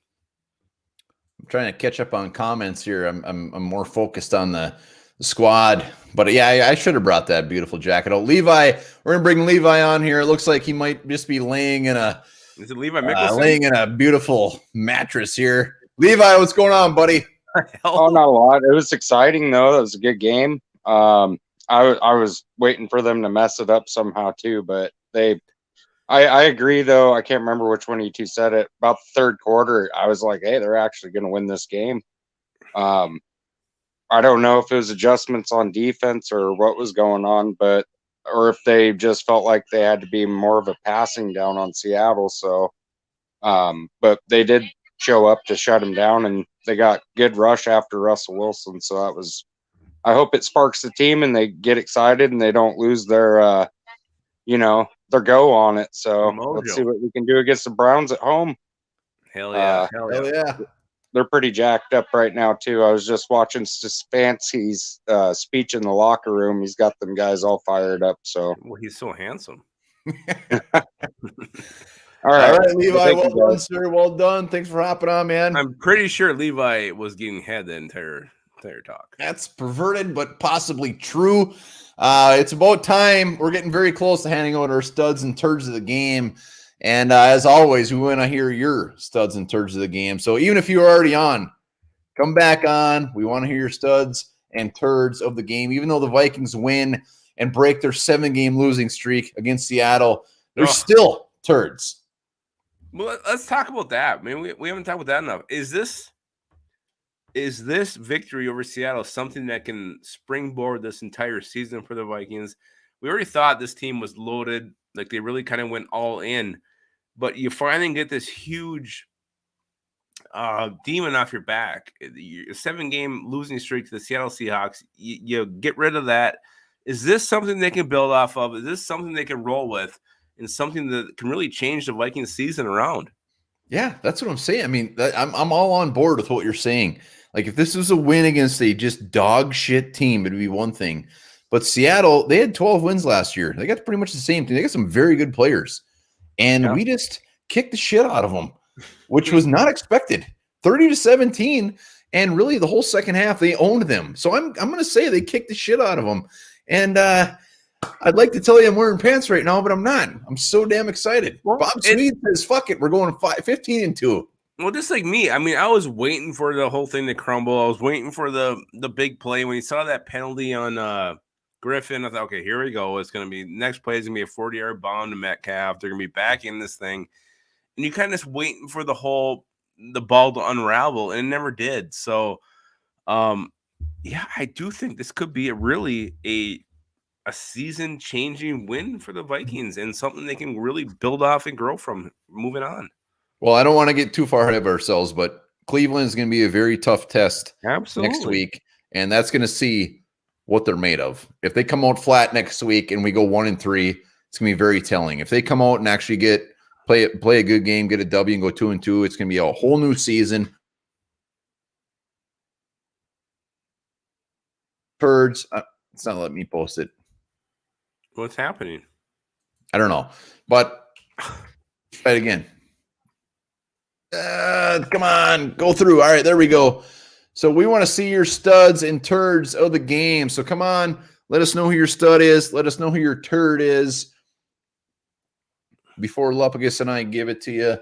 I'm trying to catch up on comments here. I'm more focused on the squad, but yeah, I should have brought that beautiful jacket. Oh, Levi, we're gonna bring Levi on here. It looks like he might just be laying in a laying in a beautiful mattress here. Levi, what's going on, buddy? Oh, not a lot. It was exciting though. That was a good game. I was waiting for them to mess it up somehow too, but I agree though. I can't remember which one of you two said it. About the third quarter, I was like, hey, they're actually going to win this game. I don't know if it was adjustments on defense or what was going on, or if they just felt like they had to be more of a passing down on Seattle. So, but they did show up to shut him down, and they got good rush after Russell Wilson. So that was, I hope it sparks the team and they get excited and they don't lose their, their go on it. So let's see what we can do against the Browns at home. Hell yeah. Hell yeah. They're pretty jacked up right now too. I was just watching Stefanski's speech in the locker room. He's got them guys all fired up. So he's so handsome. All right, Levi. Well done, sir. Well done. Thanks for hopping on, man. I'm pretty sure Levi was getting head the entire talk. That's perverted, but possibly true. It's about time. We're getting very close to handing out our studs and turds of the game. And as always, we want to hear your studs and turds of the game. So even if you're already on, come back on. We want to hear your studs and turds of the game. Even though the Vikings win and break their 7-game losing streak against Seattle, they're still turds. Well, let's talk about that. I mean, we haven't talked about that enough. Is this victory over Seattle something that can springboard this entire season for the Vikings? We already thought this team was loaded, like they really kind of went all in. but you finally get this huge demon off your back. A 7-game losing streak to the Seattle Seahawks. You get rid of that. Is this something they can build off of? Is this something they can roll with, and something that can really change the Vikings season around? Yeah, that's what I'm saying. I mean, I'm all on board with what you're saying. Like, if this was a win against a just dog shit team, it'd be one thing. But Seattle, they had 12 wins last year. They got pretty much the same thing. They got some very good players. And we just kicked the shit out of them, which was not expected. 30-17. And really, the whole second half, they owned them. So I'm going to say they kicked the shit out of them. And I'd like to tell you I'm wearing pants right now, but I'm not. I'm so damn excited. Well, Bob Swede says, fuck it. We're going 15-2. Well, just like me, I mean, I was waiting for the whole thing to crumble. I was waiting for the big play. When you saw that penalty on Griffin, I thought, okay, here we go. It's going to be, next play is going to be a 40-yard bomb to Metcalf. They're going to be back in this thing. And you kind of just waiting for the ball to unravel, and it never did. So, yeah, I do think this could be a season-changing win for the Vikings and something they can really build off and grow from moving on. Well, I don't want to get too far ahead of ourselves, but Cleveland is going to be a very tough test next week, and that's going to see what they're made of. If they come out flat next week and we go 1-3, it's going to be very telling. If they come out and actually play a good game, get a W, and go 2-2, it's going to be a whole new season. Birds, it's not letting me post it. What's happening? I don't know, but try it again. Come on, go through. All right, there we go. So we want to see your studs and turds of the game. So come on, let us know who your stud is. Let us know who your turd is before Lupagus and I give it to you.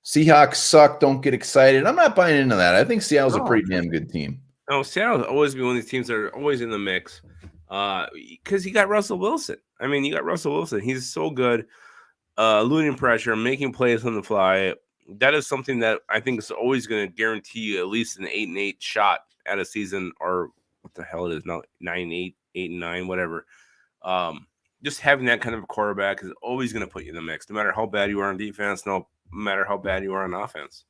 Seahawks suck. Don't get excited. I'm not buying into that. I think Seattle's a pretty damn good team. No, Seattle's always been one of these teams that are always in the mix because you got Russell Wilson. I mean, you got Russell Wilson. He's so good, eluding pressure, making plays on the fly. That is something that I think is always going to guarantee you at least an 8-8 shot at a season, or what the hell it is now, 9-8, 8-9, whatever. Just having that kind of a quarterback is always going to put you in the mix, no matter how bad you are on defense, no matter how bad you are on offense.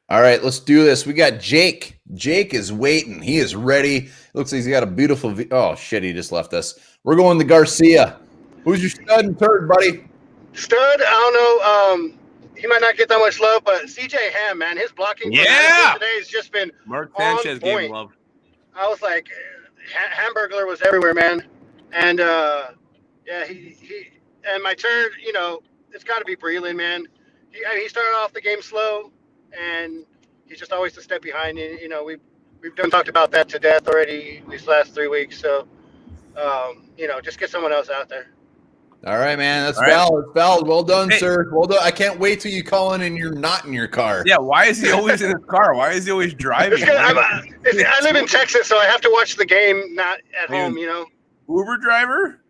All right, let's do this. We got Jake. Jake is waiting. He is ready. Looks like he's got a beautiful oh, shit, he just left us. We're going to Garcia. Who's your stud and turd, buddy? Stud, I don't know. He might not get that much love, but CJ Ham, man, his blocking today has just been Mark Sanchez gave him love. I was like, Hamburglar was everywhere, man. And yeah, he and my turn, it's got to be Breland, man. He started off the game slow, and he's just always a step behind. We've done talked about that to death already these last 3 weeks. So, just get someone else out there. All right, man. That's valid. Valid. Well done, sir. Well done. I can't wait till you call in and you're not in your car. Yeah, why is he always in his car? Why is he always driving? I live in Texas, so I have to watch the game, not at home, Uber driver?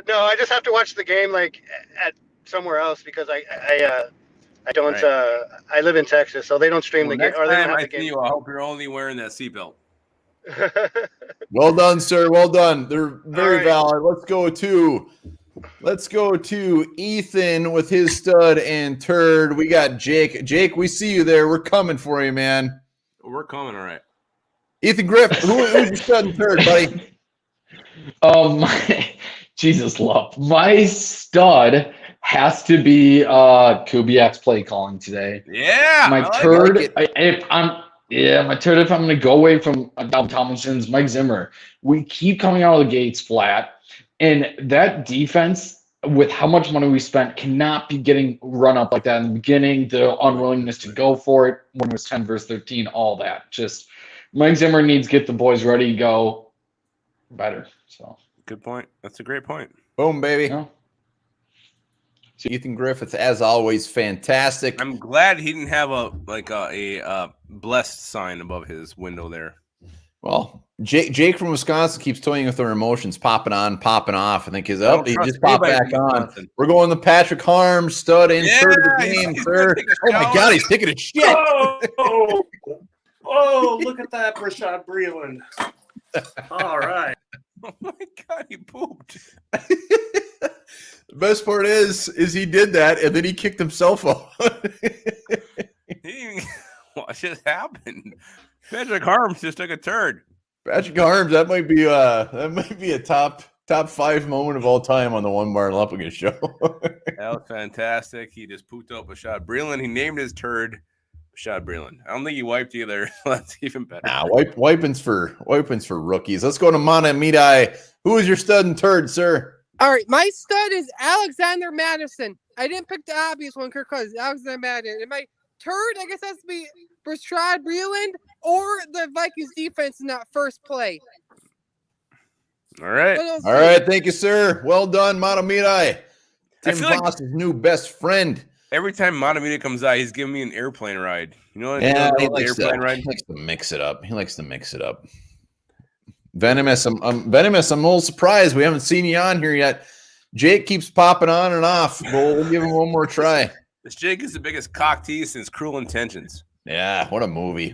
No, I just have to watch the game like at somewhere else because I don't. Right. I live in Texas, so they don't stream the game. Or they don't have the game. I hope you're only wearing that seatbelt. Well done, sir. Well done. They're very valid. Let's go to Ethan with his stud and turd. We got Jake. Jake, we see you there. We're coming for you, man. We're coming, all right. Ethan Griff, who's your stud and turd, buddy? Jesus love. My stud has to be Kubiak's play calling today. Yeah. My turd, if I'm going to go away from Dalvin Tomlinson's Mike Zimmer, we keep coming out of the gates flat. And that defense, with how much money we spent, cannot be getting run up like that in the beginning. The unwillingness to go for it when it was 10 versus 13, all that. Just Mike Zimmer needs to get the boys ready to go better. So good point. That's a great point. Boom, baby. Yeah. So Ethan Griffith, as always, fantastic. I'm glad he didn't have a blessed sign above his window there. Well, Jake from Wisconsin keeps toying with our emotions, popping on, popping off. I think he just popped back on. We're going to Patrick Harms, stud and third of the game, sir. Oh my God, he's taking a shit. Oh, look at that, Rashad Breeland. All right. Oh my God, he pooped. The best part is he did that and then he kicked himself out. What just happened? Patrick Harms just took a turd. Patrick Harms, that might be a top 5 moment of all time on the One Bar Lumpigan show. That was fantastic. He just pooped out Bashad Breeland. He named his turd Bashad Breeland. I don't think he wiped either. That's even better. Nah, wiping's for rookies. Let's go to Mana Midai. Who is your stud and turd, sir? All right, my stud is Alexander Madison. I didn't pick the obvious one, Kirk Cousins. Alexander Madison. And my turd, I guess, has to be Bashad Breeland or the Vikings defense in that first play. All right. All right, thank you, sir. Well done, Mana Midai. Tim feel Voss's new best friend. Every time Montemita comes out, he's giving me an airplane ride. You know what? Yeah, he likes to mix it up. Venomous, I'm a little surprised we haven't seen you on here yet. Jake keeps popping on and off. We'll give him one more try. This Jake is the biggest cock tease since Cruel Intentions. Yeah, what a movie.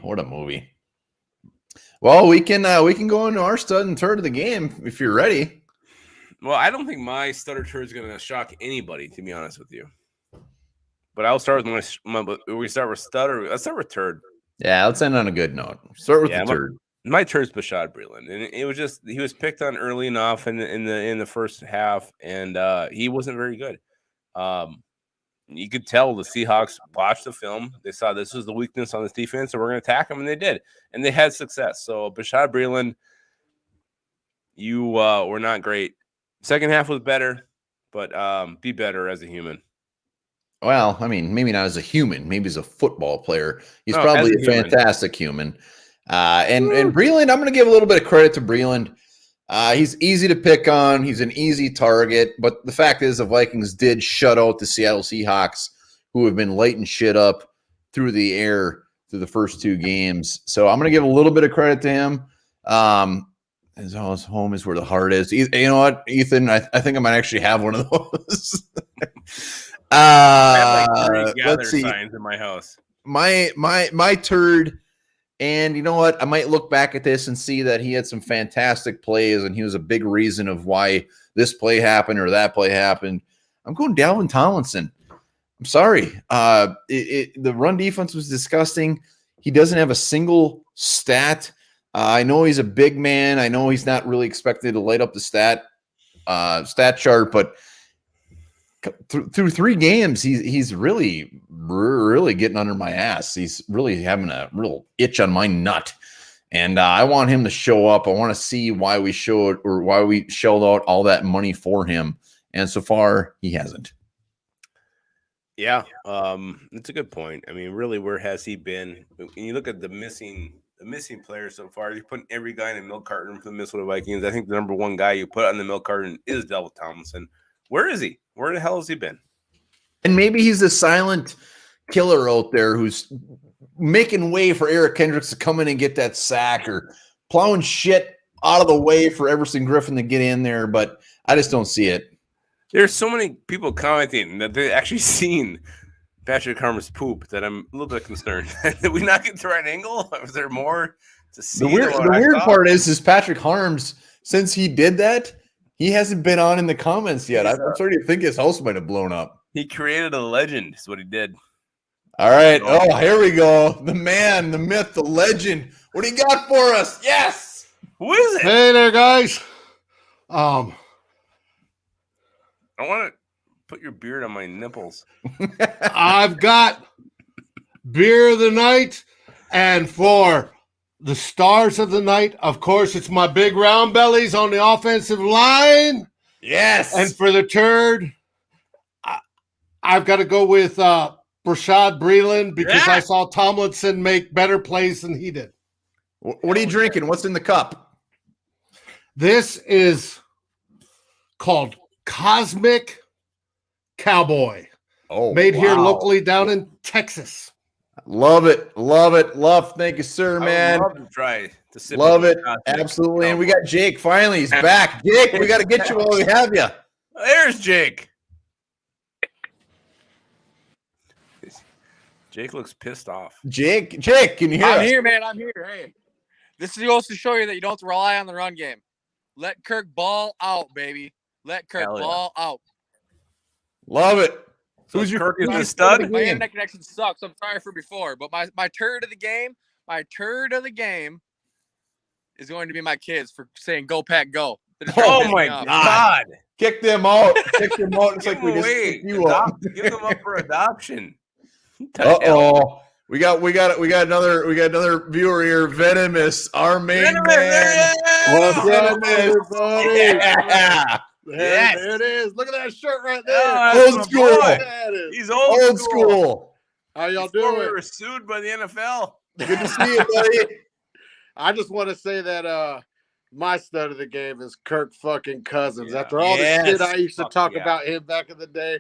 Well, we can go into our stud and turd of the game if you're ready. Well, I don't think my stutter turd is going to shock anybody, to be honest with you. But I'll start with we start with stutter. Let's start with turd. Yeah, let's end on a good note. Start with the turd. My turd's Bashad Breeland, and it was just he was picked on early enough in the first half, and he wasn't very good. You could tell the Seahawks watched the film. They saw this was the weakness on this defense, so we're going to attack them, and they did, and they had success. So Bashad Breeland, you were not great. Second half was better, but be better as a human. Well, I mean, maybe not as a human, maybe as a football player. He's probably a fantastic human. And Breeland, I'm going to give a little bit of credit to Breeland. He's easy to pick on. He's an easy target. But the fact is the Vikings did shut out the Seattle Seahawks, who have been lighting shit up through the air through the first 2 games. So I'm going to give a little bit of credit to him. His home is where the heart is. You know what, Ethan? I think I might actually have one of those. I have like 3 gather signs in my house. My turd, and you know what? I might look back at this and see that he had some fantastic plays, and he was a big reason of why this play happened or that play happened. I'm going Dalvin Tomlinson. I'm sorry. The run defense was disgusting. He doesn't have a single stat. I know he's a big man. I know he's not really expected to light up the stat chart, but through 3 games, he's really getting under my ass. He's really having a real itch on my nut, and I want him to show up. I want to see why we showed out all that money for him, and so far he hasn't. Yeah, it's a good point. I mean, really, where has he been? When you look at the missing players so far, you're putting every guy in a milk carton for the Minnesota Vikings. I think the number 1 guy you put on the milk carton is Dalvin Tomlinson. Where is he? Where the hell has he been? And maybe he's a silent killer out there who's making way for Eric Kendricks to come in and get that sack, or plowing shit out of the way for Everson Griffin to get in there, but I just don't see it. There's so many people commenting that they've actually seen Patrick Harms poop that I'm a little bit concerned. Did we not get the right angle? Was there more to see? The weird part is Patrick Harms, since he did that, he hasn't been on in the comments yet. I'm starting to think his house might have blown up. He created a legend, is what he did. All right. Oh, here we go. The man, the myth, the legend. What do you got for us? Yes. Who is it? Hey there, guys. I want to put your beard on my nipples. I've got beer of the night, and for the stars of the night, of course, it's my big round bellies on the offensive line. Yes. And for the turd, I've got to go with Bashad Breeland because I saw Tomlinson make better plays than he did. What are you drinking? What's in the cup? This is called Cosmic Cowboy. Made here locally down in Texas. Love it. Love. Thank you, sir, man. I would love to try to sip. Love it. Absolutely. And we got Jake. Finally, he's back. Jake, we got to get you while we have you. There's Jake. Jake looks pissed off. Jake, can you hear us? I'm here, man. I'm here. Hey, this goes to show you that you don't have to rely on the run game. Let Kirk ball out, baby. Let Kirk Hell yeah. ball out. Love it. So Who's your Kirk is who's the your stud? of the My game? internet connection sucks. I'm sorry for before, but my turd of the game is going to be my kids for saying "Go Pack Go." They're just trying to Oh piss my me off. God. Kick them out. Kick them out. It's Give like them we just away. kicked you up. Give them up for adoption. The hell? Uh-oh. We got another viewer here. Venomous, our main Venomous, man. there he is! What's up, everybody? Yeah. Yes. There it is. Look at that shirt right Oh, there. that's Old my school. boy. That is. He's old School. How y'all Before doing? we were sued by the NFL. Good to see you, buddy. I just want to say that my stud of the game is Kirk fucking Cousins. Yeah. After all the Yes. shit I used to Fuck talk yeah. about him back in the day,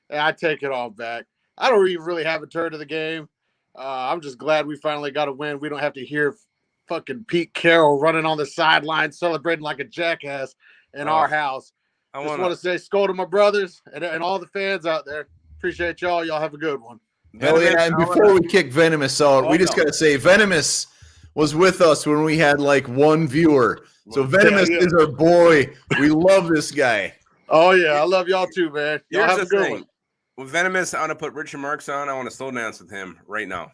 I take it all back. I don't even really have a turn of the game. I'm just glad we finally got a win. We don't have to hear fucking Pete Carroll running on the sideline celebrating like a jackass in our house. I Just want want to say skull to my brothers and all the fans out there. Appreciate y'all. Y'all have a good one. Hell yeah. And before we kick Venomous out, we just got to say Venomous was with us when we had like one viewer. So Venomous yeah. is our boy. We love this guy. Oh, yeah. I love y'all too, man. Y'all Here's have a the good thing. one. With Venomous, I want to put Richard Marks on. I want to slow dance with him right now.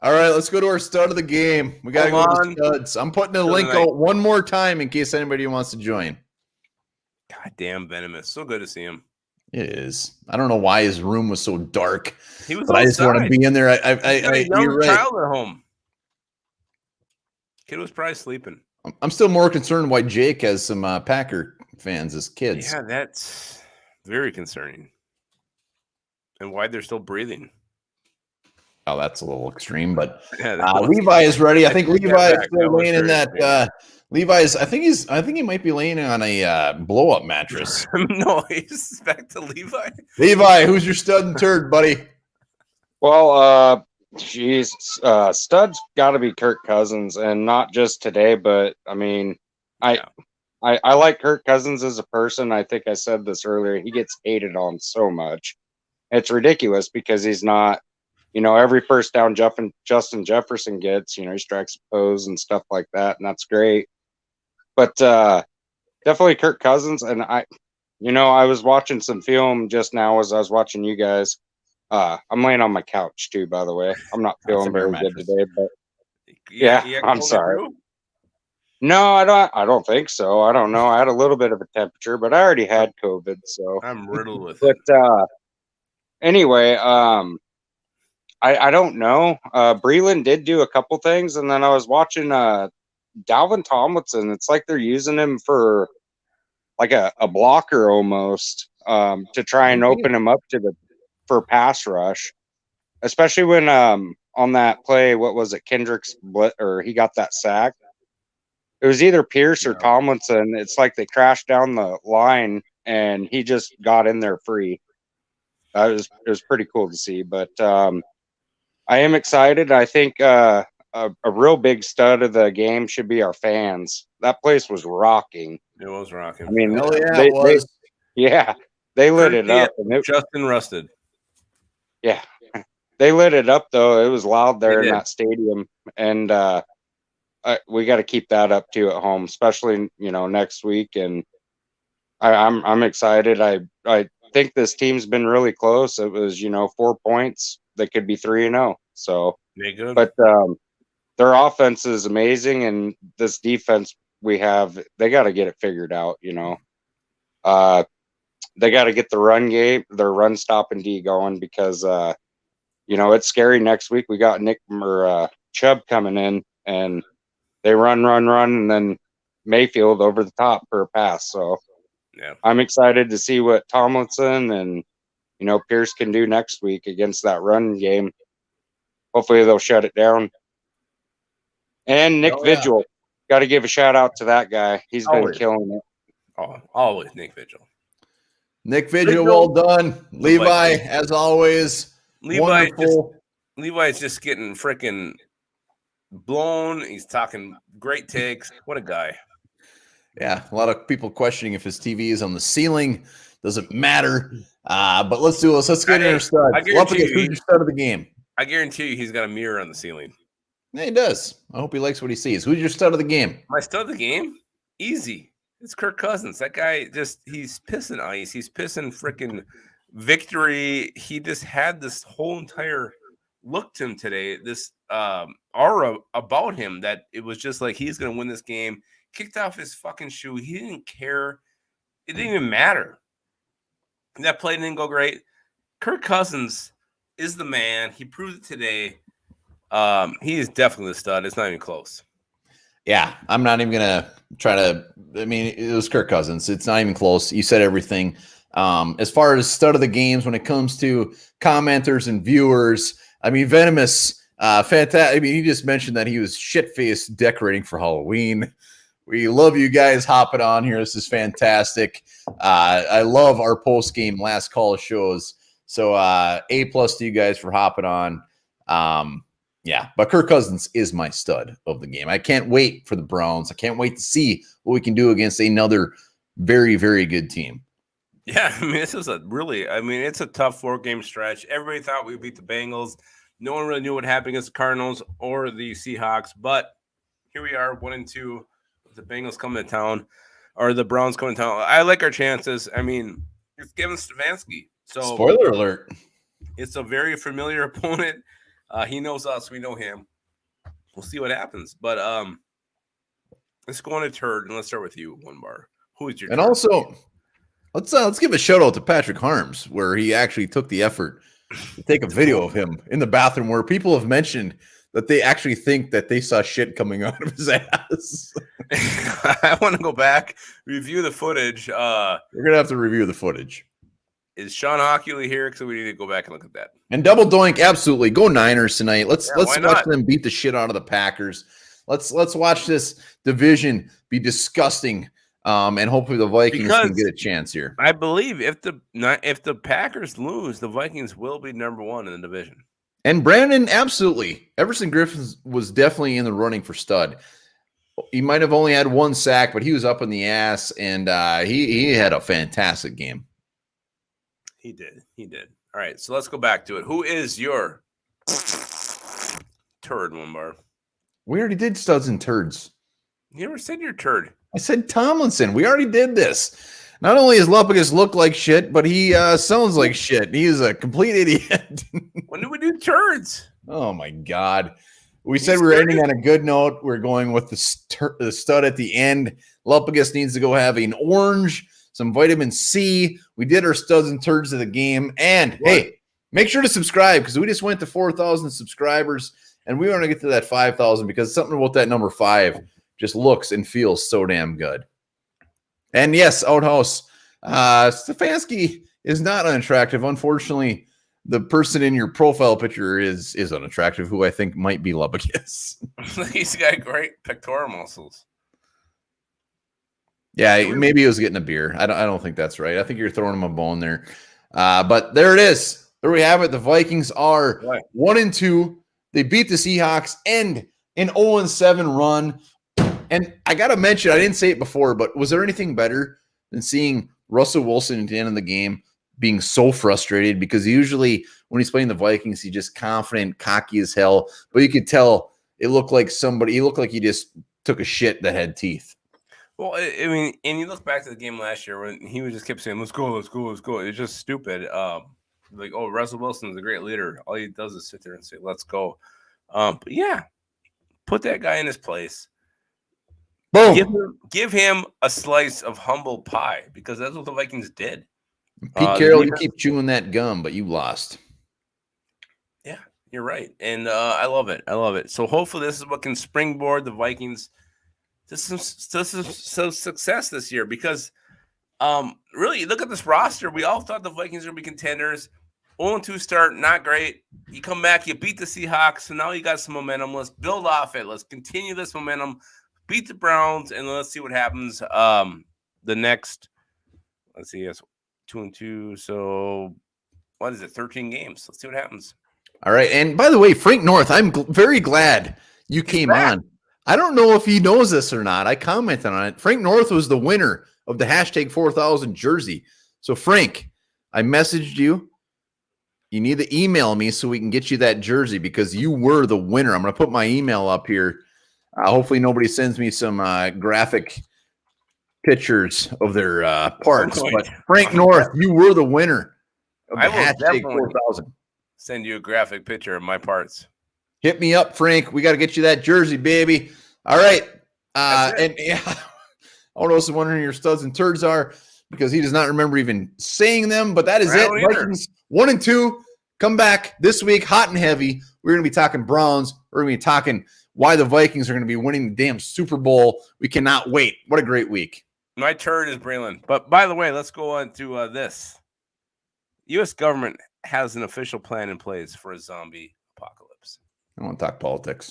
All right, let's go to our stud of the game. We got to go Hold to on. the studs. I'm putting the Stud of link the night. out one more time in case anybody wants to join. God damn Venomous. So good to see him. It is. I don't know why his room was so dark, He was but I just want to outside. be in there. He's got a young You're right. child at home. Kid was probably sleeping. I'm still more concerned why Jake has some Packer fans as kids. Yeah, that's very concerning. And why they're still breathing. Oh, that's a little extreme, but Yeah, that was- Levi is ready. I think I take that Levi is back. still That was laying in very that. Levi's. I think he might be laying on a blow-up mattress. No, he's back to Levi. Levi, who's your stud and turd, buddy? Well, geez, stud's got to be Kirk Cousins, and not just today, but I mean, I like Kirk Cousins as a person. I think I said this earlier. He gets hated on so much. It's ridiculous because he's not, every first down Justin Jefferson gets, he strikes a pose and stuff like that, and that's great. But definitely Kirk Cousins, and I was watching some film just now as I was watching you guys. I'm laying on my couch too, by the way. I'm not feeling very good today, but yeah, I'm sorry. No, I don't think so. I don't know. I had a little bit of a temperature, but I already had COVID, so I'm riddled with but it. anyway, I don't know. Breland did do a couple things, and then I was watching Dalvin Tomlinson. It's like they're using him for like a blocker almost to try and open him up for pass rush, especially when on that play, what was it, Kendrick's or he got that sack. It was either Pierce or Tomlinson. It's like they crashed down the line and he just got in there free. It was pretty cool to see, but I am excited. I think a real big stud of the game should be our fans. That place was rocking. It was rocking. I mean, Hell yeah, it was. they lit it up. And Justin Rusted. Yeah, they lit it up though. It was loud there They in did. that stadium, and we got to keep that up too at home, especially next week. And I'm excited. I think this team's been really close. It was 4 points. They could be 3-0. So, They good. but their offense is amazing, and this defense we have, they got to get it figured out. They got to get the run game, their run stop and D going because it's scary. Next week we got Nick or Chubb coming in, and they run, and then Mayfield over the top for a pass. So yeah, I'm excited to see what Tomlinson and Pierce can do next week against that run game. Hopefully they'll shut it down. And Nick Vigil, got to give a shout out to that guy. He's been killing it. Oh, always Nick Vigil. Nick Vigil, well done. Levi, Vigil. as always, wonderful. Levi's just getting freaking blown. He's talking great takes. What a guy. Yeah, a lot of people questioning if his TV is on the ceiling. Doesn't matter. But let's do this. Let's get in our stud. I guarantee you, who's your stud of the game? I guarantee you he's got a mirror on the ceiling. Yeah, he does. I hope he likes what he sees. Who's your stud of the game? My stud of the game? Easy. It's Kirk Cousins. That guy he's pissing ice. He's pissing freaking victory. He just had this whole entire look to him today. This aura about him that it was just like he's going to win this game. Kicked off his fucking shoe. He didn't care. It didn't even matter. That play didn't go great. Kirk Cousins is the man. He proved it today. He is definitely the stud. It's not even close. Yeah, I'm not even gonna try to. I mean, it was Kirk Cousins. It's not even close. You said everything. As far as stud of the games, when it comes to commenters and viewers, I mean, Venomous, fantastic. I mean, he just mentioned that he was shit-faced decorating for Halloween. We love you guys hopping on here. This is fantastic. I love our post-game last call shows. So A+ to you guys for hopping on. Yeah, but Kirk Cousins is my stud of the game. I can't wait for the Browns. I can't wait to see what we can do against another very, very good team. Yeah, I mean, this is it's a tough 4-game stretch. Everybody thought we'd beat the Bengals. No one really knew what happened against the Cardinals or the Seahawks, but here we are, 1-2. The Bengals coming to town, or the Browns coming to town. I like our chances. I mean, it's Kevin Stefanski. So spoiler alert. It's a very familiar opponent. He knows us. We know him. We'll see what happens. But let's go on a turd, and let's start with you, One Bar. Who is your and turd? Also, let's give a shout out to Patrick Harms, where he actually took the effort to take a video of him in the bathroom, where people have mentioned that they actually think that they saw shit coming out of his ass. I want to go back, review the footage. We're gonna have to review the footage. Is Sean Hockley here? Because we need to go back and look at that. And double doink, absolutely. Go Niners tonight. Let's why watch not? them beat the shit out of the Packers. Let's watch this division be disgusting. And hopefully the Vikings can get a chance here. I believe if the Packers lose, the Vikings will be number 1 in the division. And Brandon, absolutely. Everson Griffin was definitely in the running for stud. He might have only had 1 sack, but he was up in the ass, and he had a fantastic game. He did. All right, so let's go back to it. Who is your turd, One Bar? We already did studs and turds. You never said your turd. I said Tomlinson. We already did this. Not only does Lupagus look like shit, but he sounds like shit. He is a complete idiot. When did we do turds? Oh, my God. We said we were ending on a good note. We're going with the stud at the end. Lupagus needs to go have an orange, some vitamin C. We did our studs and turds of the game. And, hey, make sure to subscribe because we just went to 4,000 subscribers, and we want to get to that 5,000 because something about that number 5 just looks and feels so damn good. And, yes, Outhouse, Stefanski is not unattractive. Unfortunately, the person in your profile picture is unattractive, who I think might be Lupagus. He's got great pectoral muscles. Yeah, maybe he was getting a beer. I don't think that's right. I think you're throwing him a bone there. But there it is. There we have it. The Vikings are 1-2. They beat the Seahawks, end an 0-7 run. And I got to mention, I didn't say it before, but was there anything better than seeing Russell Wilson at the end of the game being so frustrated? Because usually when he's playing the Vikings, he's just confident, cocky as hell. But you could tell he looked like he just took a shit that had teeth. Well, I mean, and you look back to the game last year when he just kept saying, let's go, let's go, let's go. It's just stupid. Like, oh, Russell Wilson is a great leader. All he does is sit there and say, let's go. But yeah, put that guy in his place. Boom. Give him a slice of humble pie because that's what the Vikings did. Pete Carroll, you keep chewing that gum, but you lost. Yeah, you're right. And I love it. I love it. So hopefully this is what can springboard the Vikings to some success this year because really, you look at this roster. We all thought the Vikings were going to be contenders. 0-2 start, not great. You come back, you beat the Seahawks, so now you got some momentum. Let's build off it. Let's continue this momentum. Beat the Browns, and let's see what happens. The next, let's see, yes, 2-2. So, what is it? 13 games. Let's see what happens. All right. And by the way, Frank North, I'm very glad you came on. I don't know if he knows this or not. I commented on it. Frank North was the winner of the hashtag 4000 jersey. So, Frank, I messaged you. You need to email me so we can get you that jersey because you were the winner. I'm going to put my email up here. Hopefully nobody sends me some graphic pictures of their parts. going But to. Frank North, you were the winner of the I will hashtag definitely 4000. send you a graphic picture of my parts. Hit me up, Frank. We got to get you that jersey, baby. All right. And yeah, I don't know if wondering who your studs and turds are because he does not remember even saying them, but that is it. Vikings 1-2. Come back this week, hot and heavy. We're going to be talking Browns. We're going to be talking why the Vikings are going to be winning the damn Super Bowl. We cannot wait. What a great week. My turd is Braylon. But by the way, let's go on to this. U.S. government has an official plan in place for a zombie apocalypse. I want to talk politics.